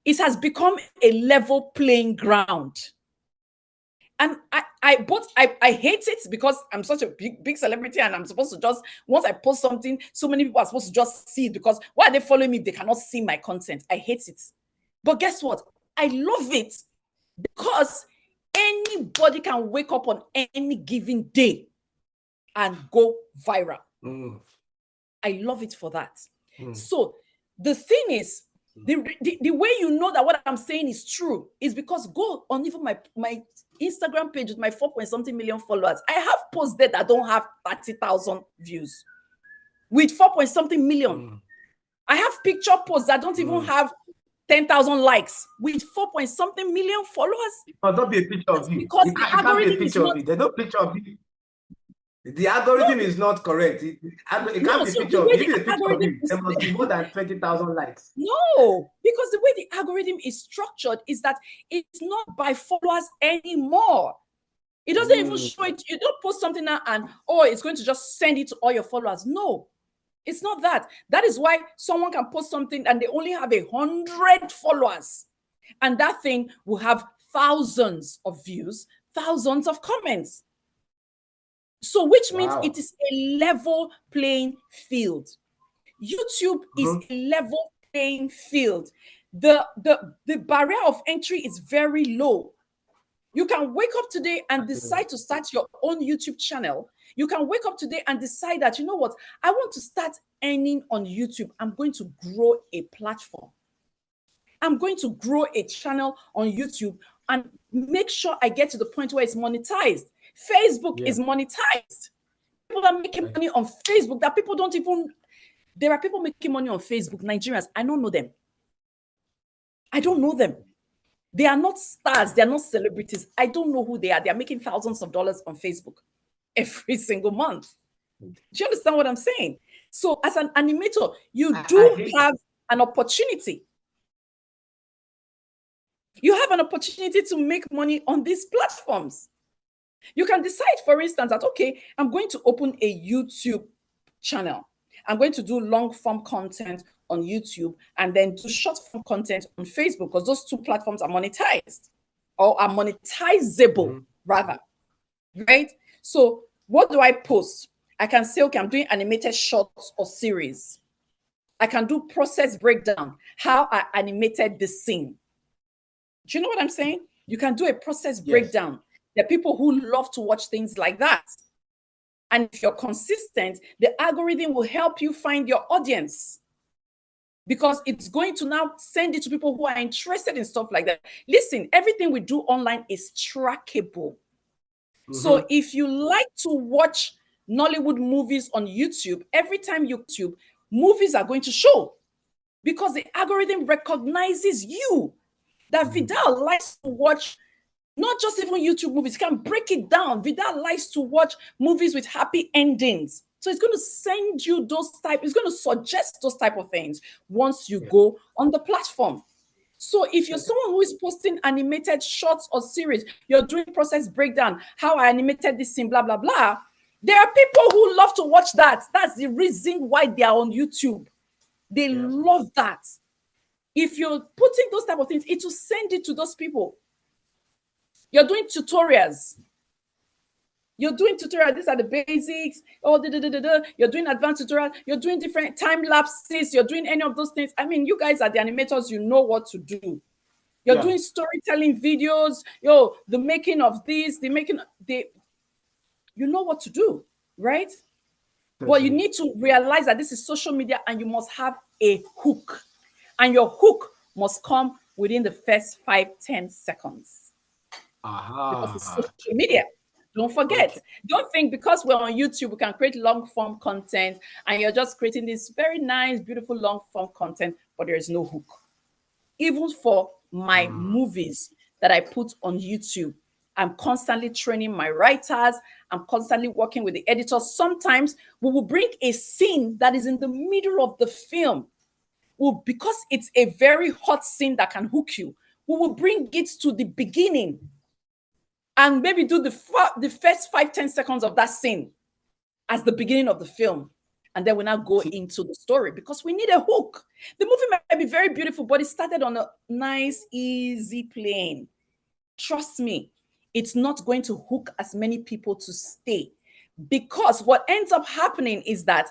It has become a level playing ground. And I hate it because I'm such a big celebrity and I'm supposed to just, once I post something, so many people are supposed to just see it, because why are they following me if they cannot see my content? I hate it. But guess what? I love it because anybody can wake up on any given day and go viral. I love it for that. So the thing is, the way you know that what I'm saying is true is because go on even my Instagram page with my 4-point-something million followers. I have posts there that don't have 30,000 views with 4-point-something million. I have picture posts that don't even have 10,000 likes with 4-point-something million followers. It must not be a picture of you. Because It can't be a picture of you. There's no picture of you. The algorithm is not correct. It can't be a picture of you. If it's a picture of you, there must be more than 20,000 likes. No, because the way the algorithm is structured is that it's not by followers anymore. It doesn't even show it. You don't post something now and, oh, it's going to just send it to all your followers. No, it's not that. That is why someone can post something and they only have 100 followers. And that thing will have thousands of views, thousands of comments. So which means it is a level playing field. YouTube is a level playing field. The barrier of entry is very low. You can wake up today and decide to start your own YouTube channel. You can wake up today and decide that, you know what, I want to start earning on YouTube. I'm going to grow a platform. I'm going to grow a channel on YouTube and make sure I get to the point where it's monetized. Facebook is monetized. People are making money on Facebook that people don't even. There are people making money on Facebook, Nigerians. I don't know them. I don't know them. They are not stars. They are not celebrities. I don't know who they are. They are making thousands of dollars on Facebook every single month. Do you understand what I'm saying? So as an animator, you do have an opportunity. You have an opportunity to make money on these platforms. You can decide, for instance, that, okay, I'm going to open a YouTube channel. I'm going to do long form content on YouTube and then do short form content on Facebook, because those two platforms are monetized or are monetizable rather, right? So what do I post? I can say, okay, I'm doing animated shorts or series. I can do process breakdown, how I animated the scene. Do you know what I'm saying? You can do a process breakdown. There are people who love to watch things like that. And if you're consistent, the algorithm will help you find your audience, because it's going to now send it to people who are interested in stuff like that. Listen, everything we do online is trackable. So if you like to watch Nollywood movies on YouTube, every time you YouTube, movies are going to show, because the algorithm recognizes you. That Vidal likes to watch not just even YouTube movies, you can break it down. Vidal likes to watch movies with happy endings. So it's going to send you those type, it's going to suggest those type of things once you go on the platform. So if you're someone who is posting animated shorts or series, you're doing process breakdown, how I animated this scene, blah, blah, blah. There are people who love to watch that. That's the reason why they are on YouTube. They love that. If you're putting those type of things, it will send it to those people. You're doing tutorials. You're doing tutorials. These are the basics. Oh, You're doing advanced tutorial. You're doing different time lapses. You're doing any of those things. I mean, you guys are the animators. You know what to do. You're doing storytelling videos. The making of this, you know what to do, right? But you need to realize that this is social media and you must have a hook. And your hook must come within the first 5-10 seconds. Because it's social media. Don't forget. Don't think because we're on YouTube, we can create long form content and you're just creating this very nice, beautiful long form content, but there is no hook. Even for my movies that I put on YouTube, I'm constantly training my writers. I'm constantly working with the editors. Sometimes we will bring a scene that is in the middle of the film. Well, because it's a very hot scene that can hook you, we will bring it to the beginning and maybe do the first 5-10 seconds of that scene as the beginning of the film. And then we now go into the story because we need a hook. The movie might be very beautiful, but it started on a nice, easy plane. Trust me, it's not going to hook as many people to stay. Because what ends up happening is that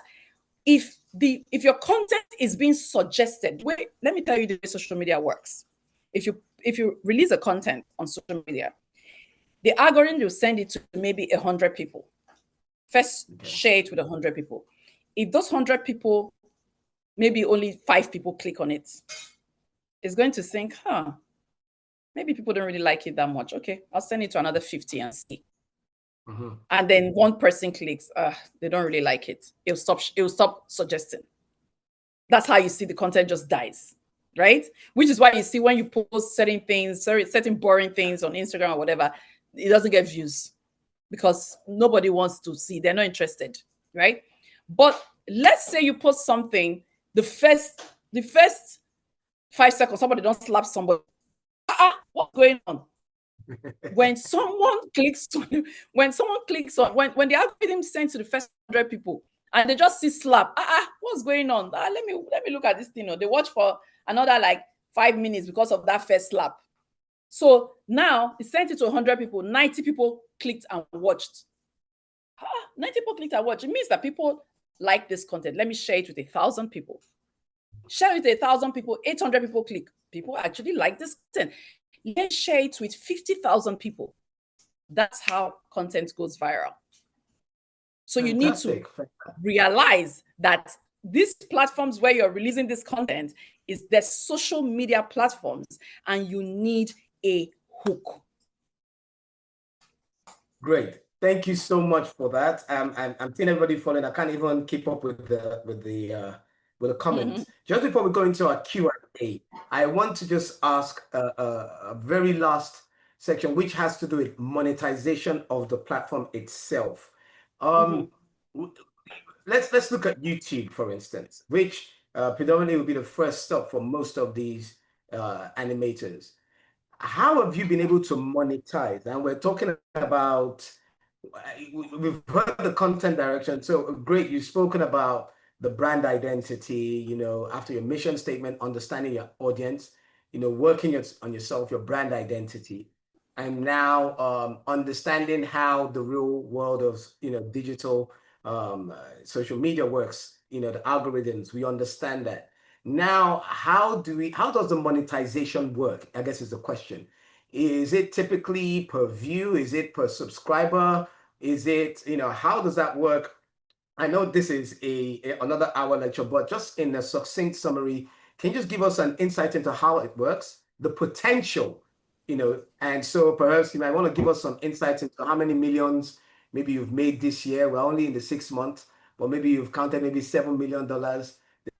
if your content is being suggested, wait, let me tell you the way social media works. If you release a content on social media, the algorithm will send it to maybe 100 people. First, share it with 100 people. If those 100 people, maybe only 5 people click on it, it's going to think, maybe people don't really like it that much. Okay, I'll send it to another 50 and see. And then one person clicks, they don't really like it. It'll stop suggesting. That's how you see the content just dies, right? Which is why you see when you post certain things, certain boring things on Instagram or whatever, it doesn't get views because nobody wants to see. They're not interested, right? But let's say you post something, the first 5 seconds, somebody don't slap somebody. What's going on? When someone clicks on, when the algorithm sends to the first 100 people and they just see slap, what's going on? Let me look at this thing. They watch for another like 5 minutes because of that first slap. So now it sent it to 100 people, 90 people clicked and watched. 90 people clicked and watched. It means that people like this content. Let me share it with 1,000 people. Share it with 1,000 people, 800 people click. People actually like this content. Let's share it with 50,000 people. That's how content goes viral. So you need to realize that these platforms where you're releasing this content is the social media platforms, and you need a hook. Great. Thank you so much for that. I'm seeing everybody following. I can't even keep up with the comments. Just before we go into our Q&A, I want to just ask a very last section, which has to do with monetization of the platform itself. Let's look at YouTube, for instance, which predominantly will be the first stop for most of these animators. How have you been able to monetize? And we're talking about, we've heard the content direction. So great, you've spoken about the brand identity, after your mission statement, understanding your audience, working on yourself, your brand identity, and now understanding how the real world of, digital social media works, the algorithms, we understand that. Now, how does the monetization work? I guess is the question. Is it typically per view? Is it per subscriber? Is it, how does that work? I know this is another hour lecture, but just in a succinct summary, can you just give us an insight into how it works, the potential, and so perhaps you might want to give us some insights into how many millions maybe you've made this year. We're only in the 6 months, but maybe you've counted maybe $7 million. There's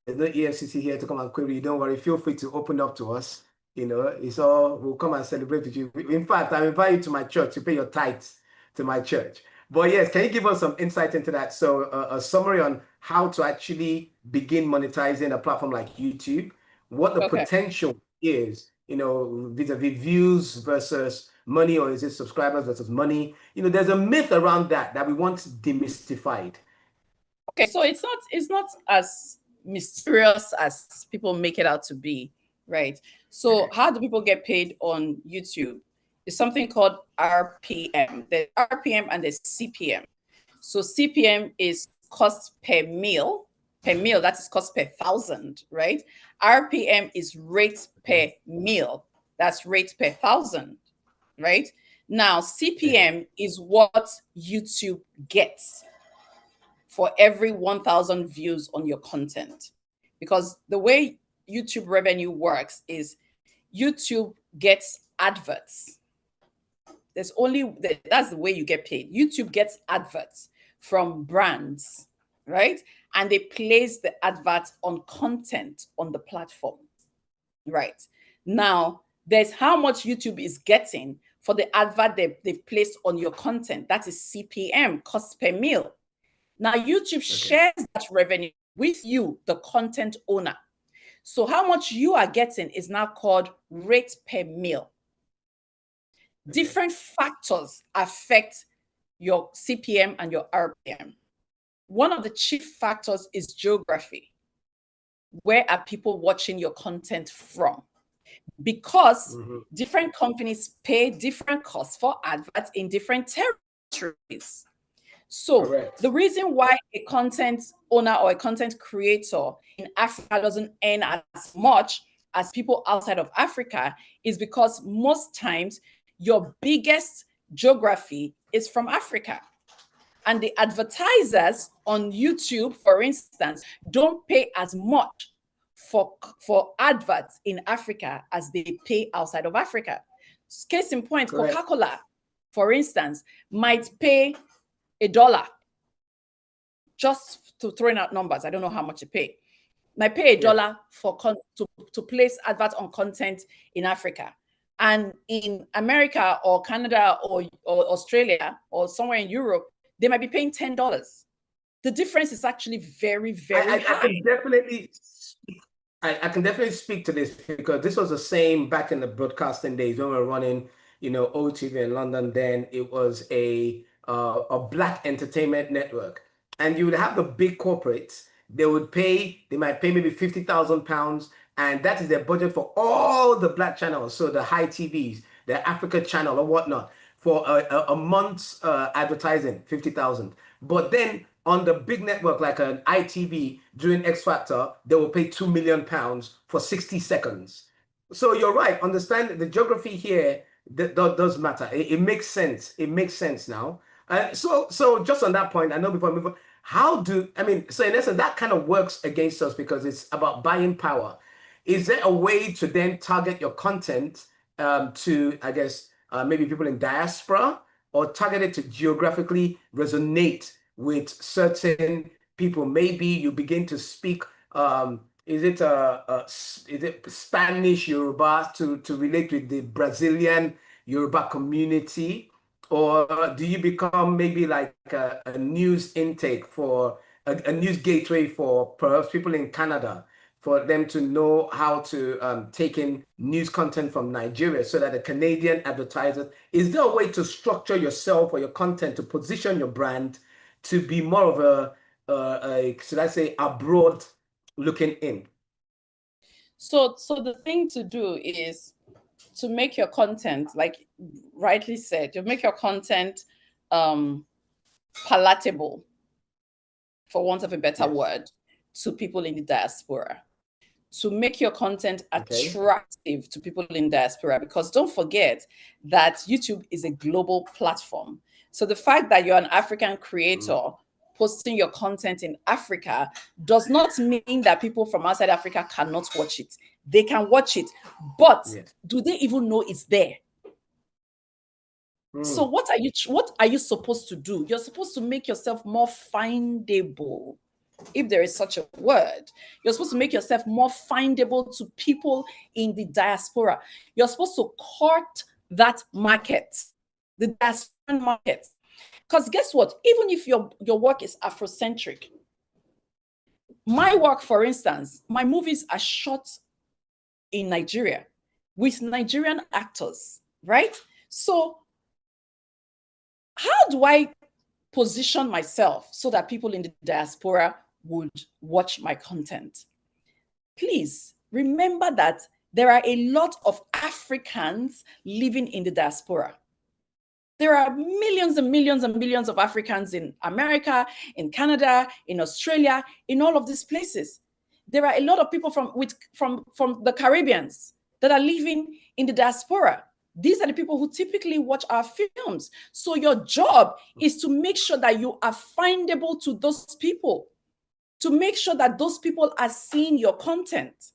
no EFCC here to come and query you. Don't worry. Feel free to open up to us. It's all, we'll come and celebrate with you. In fact, I invite you to my church to pay your tithes to my church. But yes, can you give us some insight into that? So a summary on how to actually begin monetizing a platform like YouTube, what the potential is, vis-a-vis views versus money, or is it subscribers versus money? There's a myth around that we want demystified. Okay, so it's not as mysterious as people make it out to be, right? So how do people get paid on YouTube? It's something called RPM. There's RPM and there's CPM. So CPM is cost per mil, that is cost per 1,000, right? RPM is rate per mil, that's rate per 1,000, right? Now, CPM is what YouTube gets for every 1,000 views on your content. Because the way YouTube revenue works is YouTube gets adverts. That's the way you get paid. YouTube gets adverts from brands, right? And they place the adverts on content on the platform, right? Now, there's how much YouTube is getting for the advert they've placed on your content. That is CPM, cost per mil. Now, YouTube shares that revenue with you, the content owner. So how much you are getting is now called rate per mil. Different factors affect your CPM and your RPM. One of the chief factors is geography. Where are people watching your content from? because different companies pay different costs for adverts in different territories. So Correct. the reason why a content owner or a content creator in Africa doesn't earn as much as people outside of Africa is because most times your biggest geography is from Africa. And the advertisers on YouTube, for instance, don't pay as much for adverts in Africa as they pay outside of Africa. Case in point, Correct. Coca-Cola, for instance, might pay $1, just to throwing out numbers. I don't know how much you pay. Might pay $1 for to place adverts on content in Africa. And in America or Canada or Australia or somewhere in Europe, they might be paying $10. The difference is actually very, very high. I can definitely speak to this because this was the same back in the broadcasting days when we were running, OTV in London. Then it was a black entertainment network, and you would have the big corporates. They might pay maybe £50,000, and that is their budget for all the black channels. So the high TVs, the Africa channel or whatnot, for a month's advertising, 50,000. But then on the big network like an ITV during X Factor, they will pay £2 million for 60 seconds. So you're right. Understand that the geography here that does matter. It makes sense. It makes sense now. So just on that point, I know before I move on, so in essence, that kind of works against us because it's about buying power. Is there a way to then target your content to, I guess, maybe people in diaspora, or targeted to geographically resonate with certain people? Maybe you begin to speak, is it Spanish Yoruba to relate with the Brazilian Yoruba community? Or do you become maybe like a news intake for a news gateway for perhaps people in Canada, for them to know how to take in news content from Nigeria so that the Canadian advertisers, is there a way to structure yourself or your content to position your brand to be more of should I say, abroad looking in? So the thing to do is to make your content, like rightly said, to make your content palatable, for want of a better word, to people in the diaspora. To make your content attractive to people in diaspora, because don't forget that YouTube is a global platform. So the fact that you're an African creator posting your content in Africa does not mean that people from outside Africa cannot watch it. They can watch it, but do they even know it's there? So what are you supposed to do? You're supposed to make yourself more findable, if there is such a word. You're supposed to make yourself more findable to people in the diaspora. You're supposed to court that market, the diaspora market. Because guess what? Even if your work is Afrocentric, my work, for instance, my movies are shot in Nigeria with Nigerian actors, right? So how do I position myself so that people in the diaspora would watch my content? Please remember that there are a lot of Africans living in the diaspora. There are millions and millions and millions of Africans in America, in Canada, in Australia, in all of these places. There are a lot of people from the Caribbeans that are living in the diaspora. These are the people who typically watch our films. So your job is to make sure that you are findable to those people, to make sure that those people are seeing your content.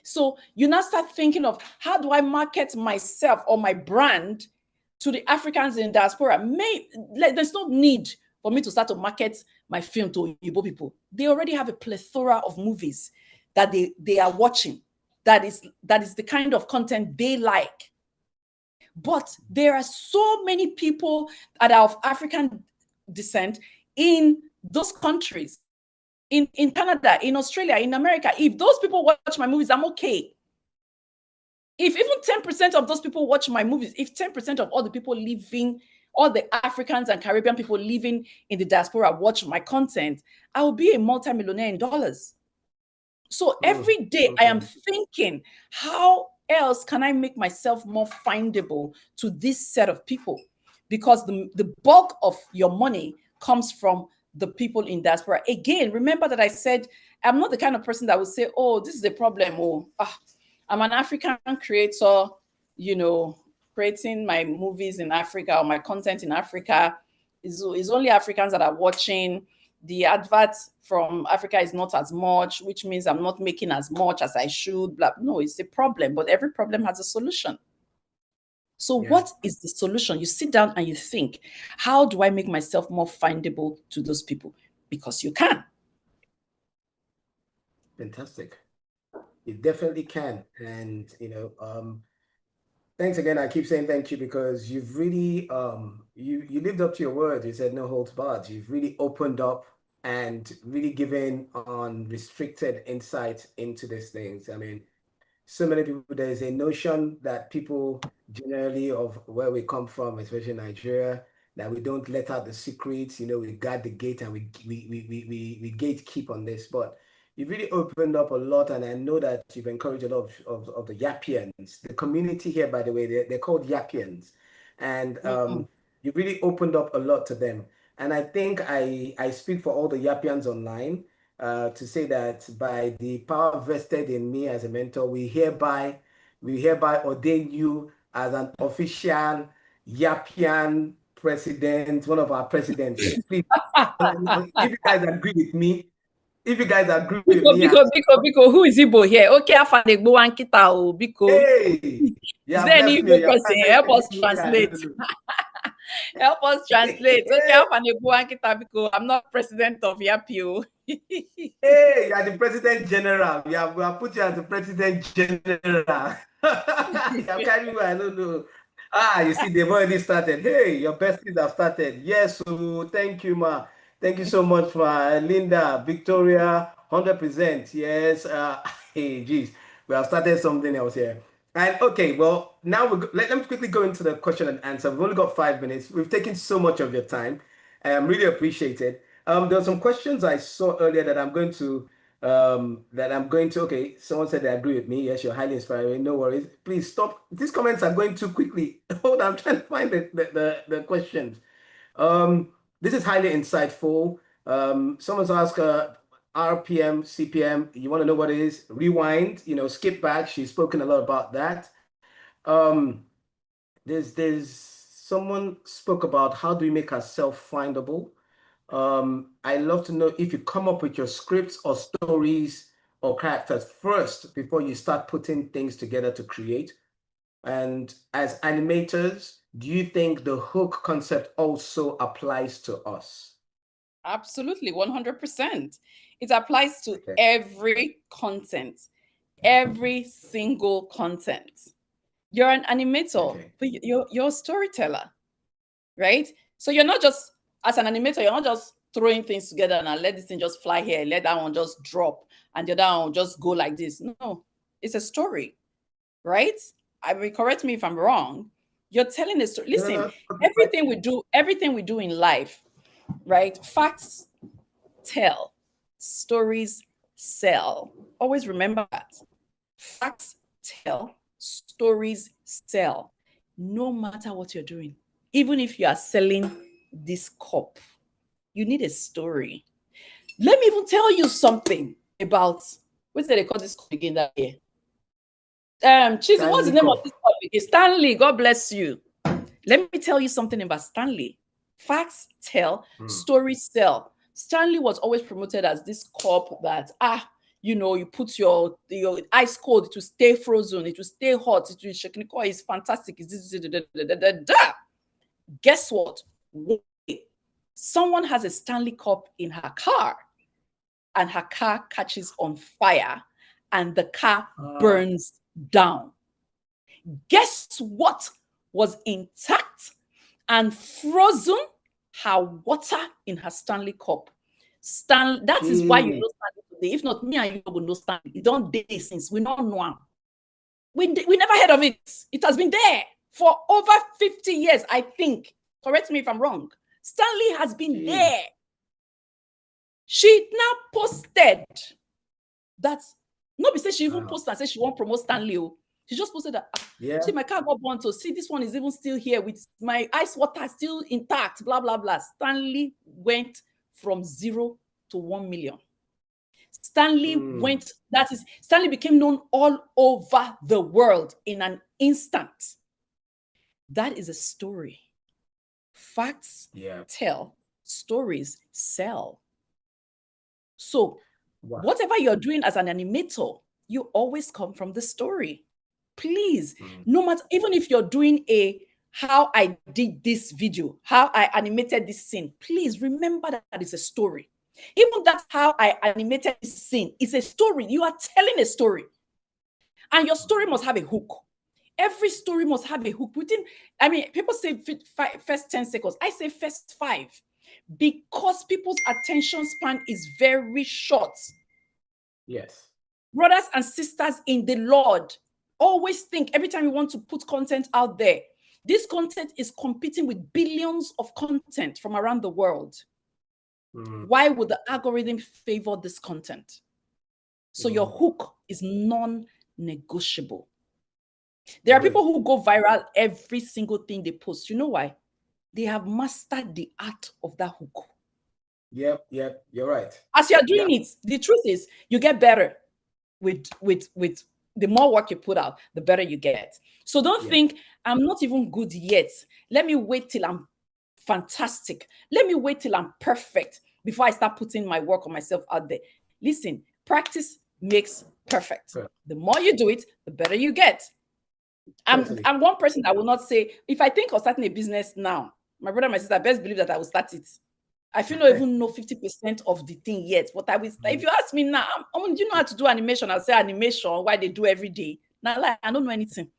So you now start thinking of, how do I market myself or my brand to the Africans in diaspora? There's no need for me to start to market my film to Igbo people. They already have a plethora of movies that they are watching. That is the kind of content they like. But there are so many people that are of African descent in those countries, in Canada, in Australia, in America. If those people watch my movies, I'm okay. If even 10% of those people watch my movies, if 10% of all the people living, all the Africans and Caribbean people living in the diaspora watch my content, I will be a multimillionaire in dollars. So every day I okay. am thinking, how else can I make myself more findable to this set of people? Because the bulk of your money comes from the people in diaspora. Again, remember that I said I'm not the kind of person that would say, oh, this is a problem. I'm an African creator, you know, creating my movies in Africa or my content in Africa. Is only Africans that are watching. The adverts from Africa is not as much, which means I'm not making as much as I should. Blah. No, it's a problem, but every problem has a solution. So what is the solution? You sit down and you think, how do I make myself more findable to those people? Because you can. Fantastic. You definitely can. And, thanks again. I keep saying thank you because you've really you lived up to your word. You said no holds barred. You've really opened up and really given unrestricted insight into these things. I mean, so many people, there's a notion that people generally of where we come from, especially Nigeria, that we don't let out the secrets, we guard the gate and we gatekeep on this. But you've really opened up a lot, and I know that you've encouraged a lot of the Yappians. The community here, by the way, they're called Yappians. And you've really opened up a lot to them. And I think I speak for all the Yappians online to say that by the power vested in me as a mentor, we hereby ordain you as an official Yappian president, one of our presidents here. Please, if you guys agree with me, Biko, who is Igbo here? Okay, Afanegbo Ankita o, Biko. hey, Is there any Igbo yeah, person? Help us translate. Help us translate. Okay, Afanegbo Ankita, Biko. I'm not president of Yappi o. Hey, you are the president general. We have put you as the president general. You have carried me, I don't know. You see, they've already started. Hey, your besties have started. Yes, so thank you, ma. Thank you so much, ma. Linda, Victoria, 100%. Yes. Hey, geez, we have started something else here. And okay, well, now let me quickly go into the question and answer. We've only got 5 minutes. We've taken so much of your time. Really appreciate it. There were some questions I saw earlier that I'm going to okay, someone said they agree with me. Yes, you're highly inspiring. No worries. Please stop. These comments are going too quickly. Hold on, I'm trying to find the questions. This is highly insightful. Someone's asked RPM, CPM. You want to know what it is? Rewind, skip back. She's spoken a lot about that. There's someone spoke about how do we make ourselves findable. I love to know if you come up with your scripts or stories or characters first before you start putting things together to create. And as animators, do you think the hook concept also applies to us? Absolutely, 100%. It applies to Okay. every content, every single content. You're an animator, Okay. but you're a storyteller, right? So you're not just, as an animator, you're not just throwing things together and let this thing just fly here, let that one just drop, and the other one just go like this. No, it's a story, right? I mean, correct me if I'm wrong. You're telling a story. Listen, everything we do in life, right? Facts tell, stories sell. Always remember that. Facts tell, stories sell. No matter what you're doing, even if you are selling this cup, you need a story. Let me even tell you something about what did they call this cup again that year? Cheesy, what's the name of this cup again? Stanley, God bless you. Let me tell you something about Stanley. Facts tell, stories sell. Stanley was always promoted as this cup that you put your ice cold, it will stay frozen, it will stay hot, it will shake. It's fantastic. Guess what? Someone has a Stanley cup in her car, and her car catches on fire, and the car burns down. Guess what was intact and frozen? Her water in her Stanley cup. That is why you know Stanley today. If not, me and you will know Stanley. It don't day since we don't know him. We never heard of it. It has been there for over 50 years, I think. Correct me if I'm wrong. Stanley has been there. She now posted that Nobody said she even Wow. posted and said she won't promote Stanley. Oh. She just posted that. Yeah. See, my car got burnt. So see, this one is even still here with my ice water still intact. Blah blah blah. Stanley went from 0 to 1 million. Stanley went. That is, Stanley became known all over the world in an instant. That is a story. Facts tell, stories sell. So whatever you're doing as an animator, you always come from the story. Please, no matter, even if you're doing a how I did this video, how I animated this scene, please remember that it's a story. Even that's how I animated this scene. It's a story. You are telling a story. And your story must have a hook. Every story must have a hook. Within, I mean, people say first 10 seconds. I say first 5. Because people's attention span is very short. Yes. Brothers and sisters in the Lord, always think every time you want to put content out there, this content is competing with billions of content from around the world. Why would the algorithm favor this content? So your hook is non-negotiable. There are people who go viral every single thing they post. You know why? They have mastered the art of that hook. Yep, you're right. As you're doing it, the truth is you get better with the more work you put out, the better you get. So don't think I'm not even good yet. Let me wait till I'm fantastic. Let me wait till I'm perfect before I start putting my work on myself out there. Listen, practice makes perfect. The more you do it, the better you get. I'm one person that will not say, if I think of starting a business now, my brother and my sister, best believe that I will start it. I feel not even know 50% of the thing yet. But I will start. If you ask me now, do you know how to do animation? I'll say animation, why they do every day. Now, like, I don't know anything.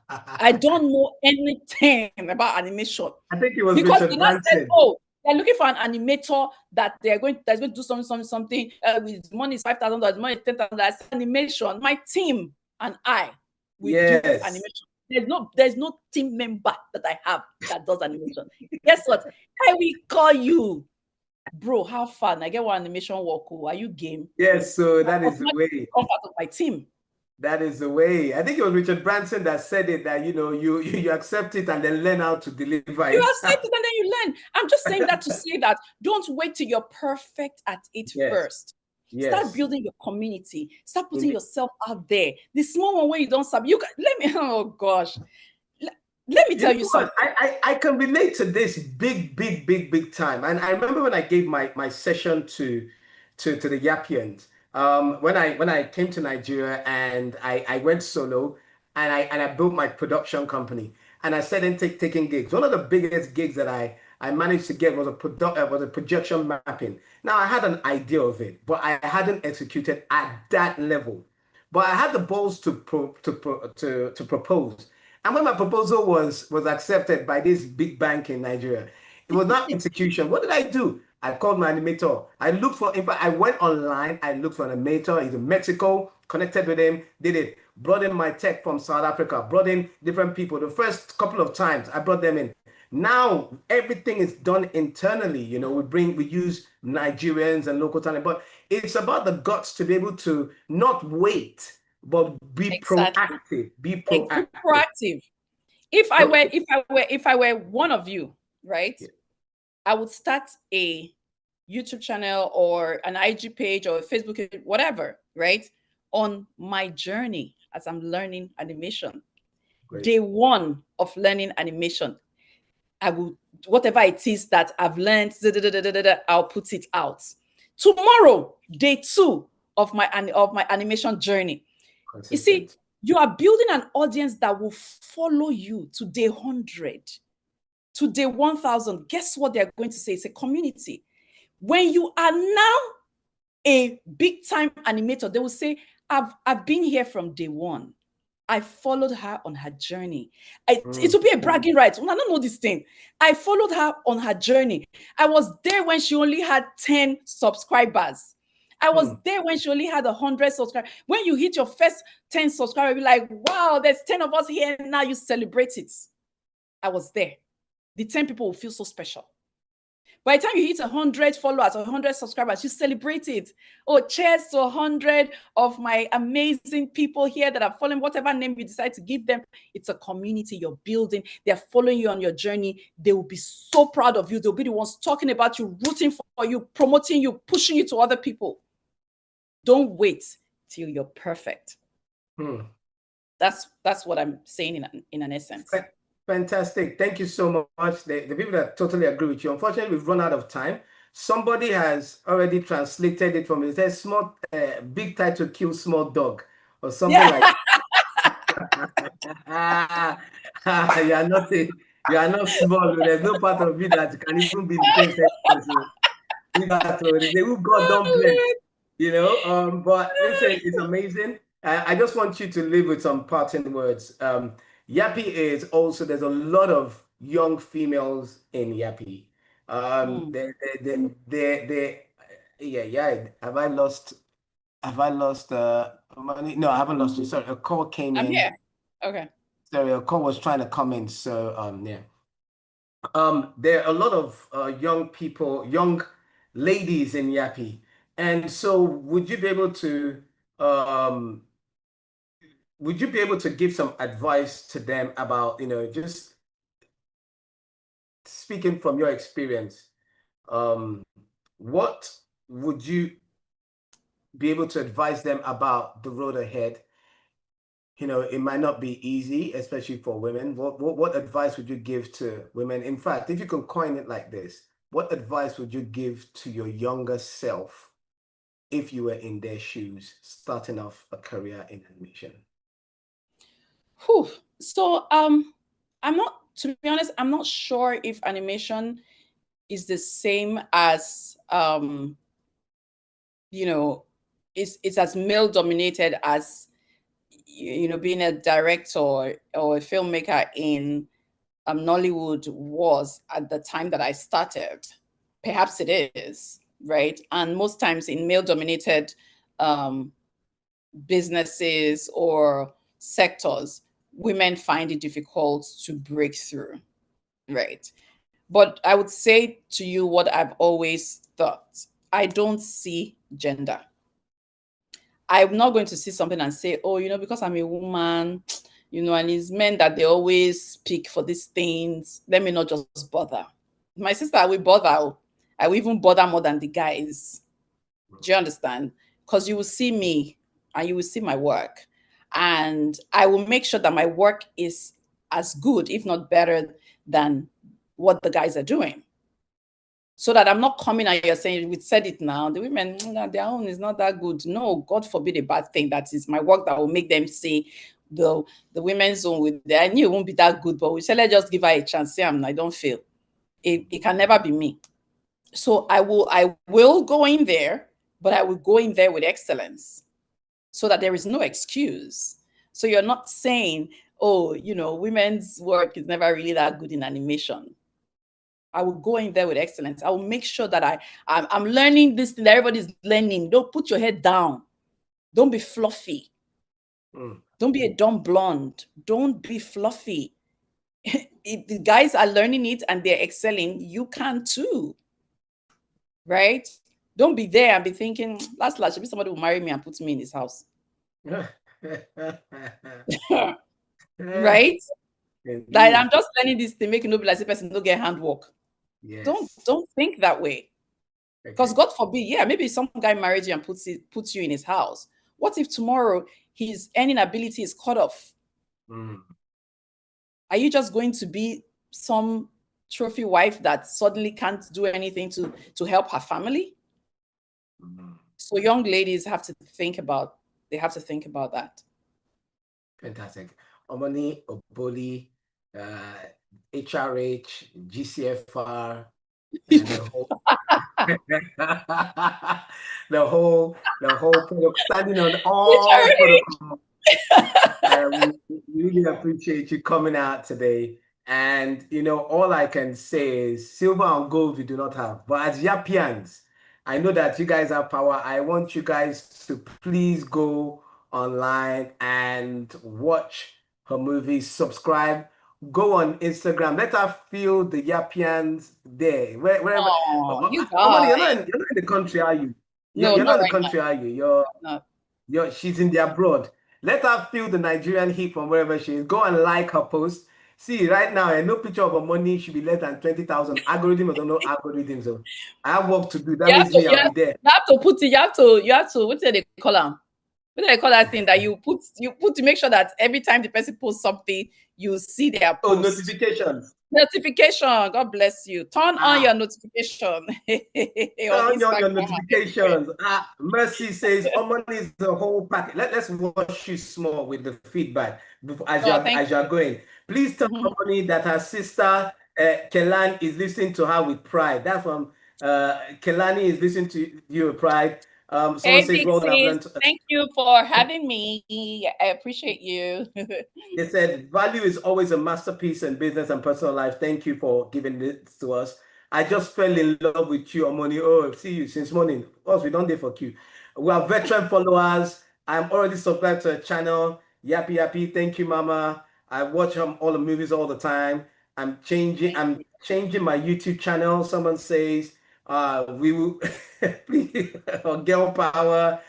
I don't know anything about animation. I think it was because Richard Branson. Said, oh, they're looking for an animator that's going to do something with money is $5,000, money is $10,000. Animation. My team and I will do animation. There's no team member that I have that does animation. Guess what? I will call you. Bro, how fun. I get one animation work. Are you game? Yes, so that is the way. Come part of my team. That is the way. I think it was Richard Branson that said it, that, you accept it and then learn how to deliver it. You accept it and then you learn. I'm just saying that to say that don't wait till you're perfect at it first. Start building your community. Start putting yourself out there. The small one where you don't sub. Oh gosh. Let me tell you something. I can relate to this big time. And I remember when I gave my session to the Yappians, when I came to Nigeria and I went solo and I built my production company and I started taking gigs. One of the biggest gigs that I managed to get was a projection mapping. Now I had an idea of it, but I hadn't executed at that level. But I had the balls to propose. And when my proposal was accepted by this big bank in Nigeria, it was not execution. What did I do? I called my animator. In fact, I went online. I looked for an animator. He's in Mexico, connected with him, did it. Brought in my tech from South Africa, brought in different people. The first couple of times I brought them in. Now everything is done internally. We use Nigerians and local talent, but it's about the guts to be able to not wait, but be proactive. Be proactive. If I were one of you, right? I would start a YouTube channel or an IG page or a Facebook page, whatever, right? On my journey as I'm learning animation. Day 1 of learning animation, I will, whatever it is that I've learned, I'll put it out. Tomorrow, day 2 of my animation journey. You see, you are building an audience that will follow you to day 100, to day 1,000. Guess what they're going to say? It's a community. When you are now a big-time animator, they will say, I've been here from day 1. I followed her on her journey. It will be a bragging right. I don't know this thing. I followed her on her journey. I was there when she only had 10 subscribers. I was there when she only had 100 subscribers. When you hit your first 10 subscribers, you'll be like, wow, there's 10 of us here. Now you celebrate it. I was there. The 10 people will feel so special. By the time you hit 100 followers or 100 subscribers, you celebrate it. Oh, cheers to 100 of my amazing people here that are following whatever name you decide to give them. It's a community you're building. They're following you on your journey. They will be so proud of you. They'll be the ones talking about you, rooting for you, promoting you, pushing you to other people. Don't wait till you're perfect. That's what I'm saying in an essence. Fantastic. Thank you so much. The people that totally agree with you. Unfortunately, we've run out of time. Somebody has already translated it from it. It says small, big title kills small dog or something like you are not you are not small. There's no part of you that can even be in the same sentence. They say, "Who God don't bless," you know. But listen, it's amazing. I just want you to leave with some parting words. Yappi is also, there's a lot of young females in Yappi. Yeah. Have I lost money? No, I haven't lost you. Sorry, a call came I'm in. here. Okay. Sorry, a call was trying to come in. So yeah. There are a lot of young people, young ladies in Yappi. And so would you be able to give some advice to them about, just speaking from your experience, what would you be able to advise them about the road ahead? It might not be easy, especially for women. What advice would you give to women? In fact, if you can coin it like this, what advice would you give to your younger self if you were in their shoes, starting off a career in animation? Whew. So to be honest, I'm not sure if animation is the same as it's as male dominated as being a director or a filmmaker in Nollywood was at the time that I started. Perhaps it is, right? And most times in male dominated businesses or sectors, women find it difficult to break through, right? But I would say to you what I've always thought. I don't see gender. I'm not going to see something and say, oh, because I'm a woman, and it's men that they always pick for these things. Let me not just bother. My sister, I will bother. I will even bother more than the guys. Do you understand? Because you will see me and you will see my work. And I will make sure that my work is as good, if not better, than what the guys are doing. So that I'm not coming and you're saying, we said it now, the women, their own is not that good. No, God forbid a bad thing. That is my work that will make them say the women's own I knew it won't be that good, but we said, let's just give her a chance. Say I don't fail. It can never be me. So I will go in there, but I will go in there with excellence so that there is no excuse. So you're not saying, oh, women's work is never really that good in animation. I will go in there with excellence. I will make sure that I'm learning this thing that everybody's learning. Don't put your head down. Don't be fluffy. Don't be a dumb blonde. Don't be fluffy. If the guys are learning it and they're excelling, you can too. Right? Don't be there and be thinking, last maybe somebody will marry me and put me in his house. Right? Like I'm just learning this thing, making no be like the person don't get handwork. Yes. Don't think that way. Because God forbid, maybe some guy marries you and puts you in his house. What if tomorrow his earning ability is cut off? Are you just going to be some trophy wife that suddenly can't do anything to help her family? So young ladies have to think about that. Fantastic. Omoni, Oboli, HRH, GCFR, and the whole protocol, standing on all protocol. We really appreciate you coming out today. And all I can say is silver and gold we do not have, but as Yappians, I know that you guys have power. I want you guys to please go online and watch her movies, subscribe, go on Instagram. Let her feel the Yappians there. Wherever. Oh, you Omoni, guys. you're not in the country, are you? No, You're not not in the right country, are you? now. She's in the abroad. Let her feel the Nigerian heat from wherever she is. Go and like her post. See, right now, no picture of her money should be less than 20,000. Algorithm, I don't know algorithm. So I have work to do. That You have means to, me, I'll be there. you have to put it, you have to, what do they call them? What do they call that thing that you put to make sure that every time the person posts something, you see their Oh, post. notifications. Notification. God bless you. Turn on your notification on Turn on your Instagram. notifications. Mercy says, Omoni is the whole package. Let's watch you small with the feedback as you're going. Please tell Omoni that her sister Kelani is listening to her with pride. That's from Kelani is listening to you with pride. Someone Hey, says, well, I've Pixies, learned. thank you for having me. I appreciate you. They said, value is always a masterpiece in business and personal life. Thank you for giving this to us. I just fell in love with you, Omoni. Oh, see you since morning. Us, we don't day for Q. We are veteran followers. I'm already subscribed to a channel. Yappi, Yappi. Thank you, Mama. I watch all the movies all the time. I'm changing my YouTube channel. Someone says, we will please, girl power.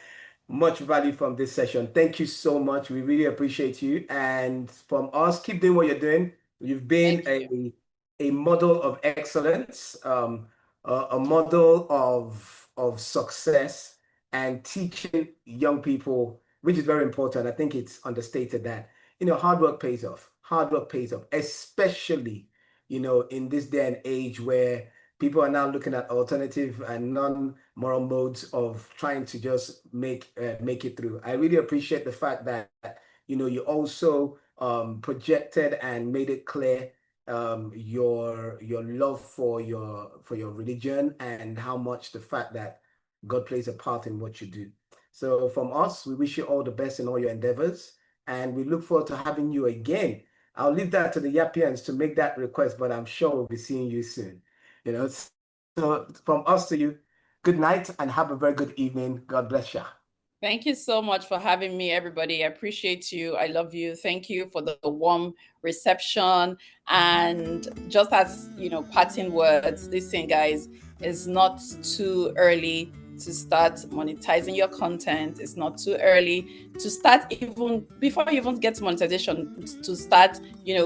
Much value from this session. Thank you so much. We really appreciate you. And from us, keep doing what you're doing. You've been a model of excellence, a model of success, and teaching young people, which is very important. I think it's understated that, hard work pays off. Hard work pays off, especially, in this day and age where people are now looking at alternative and non-moral modes of trying to just make it through. I really appreciate the fact that you also projected and made it clear your love for your religion and how much the fact that God plays a part in what you do. So from us, we wish you all the best in all your endeavors, and we look forward to having you again. I'll leave that to the Yappians to make that request, but I'm sure we'll be seeing you soon. So from us to you, good night and have a very good evening. God bless you. Thank you so much for having me, everybody. I appreciate you. I love you. Thank you for the warm reception. And just as, parting words, listen, guys, it's not too early to start monetizing your content. It's not too early to start, even before you even get to monetization, to start,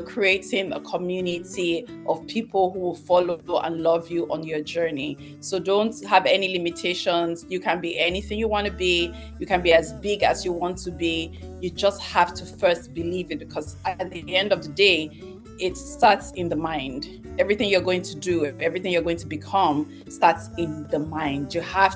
creating a community of people who will follow and love you on your journey. So don't have any limitations. You can be anything you want to be. You can be as big as you want to be. You just have to first believe it, because at the end of the day, it starts in the mind. Everything you're going to do, everything you're going to become starts in the mind. You have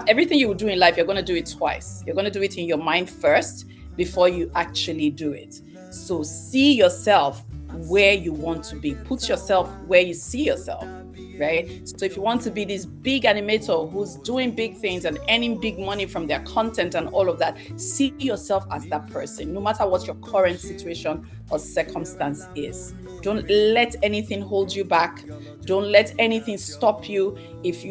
everything you will do in life, you're going to do it twice. You're going to do it in your mind first before you actually do it. So see yourself where you want to be. Put yourself where you see yourself, right? So if you want to be this big animator who's doing big things and earning big money from their content and all of that, see yourself as that person, no matter what your current situation or circumstance is. Don't let anything hold you back. Don't let anything stop you. If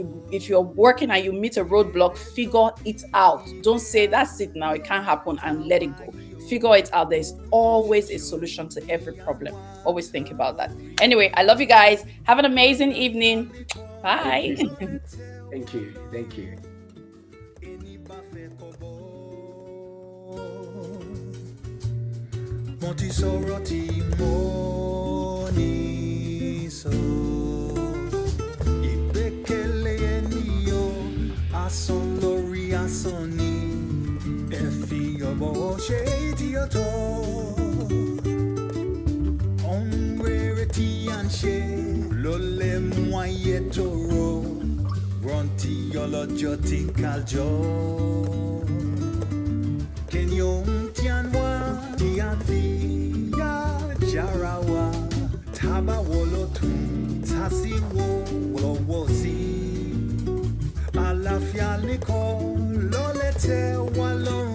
you're working and you meet a roadblock, figure it out. Don't say that's it now, it can't happen, and let it go. Figure it out. There's always a solution to every problem. Always think about that. Anyway, I love you guys. Have an amazing evening. Bye. Thank you. Thank you. Kenyong tianwa tianvia jarawa taba wolotun tasiwo wolowosi alafia liko lolete walon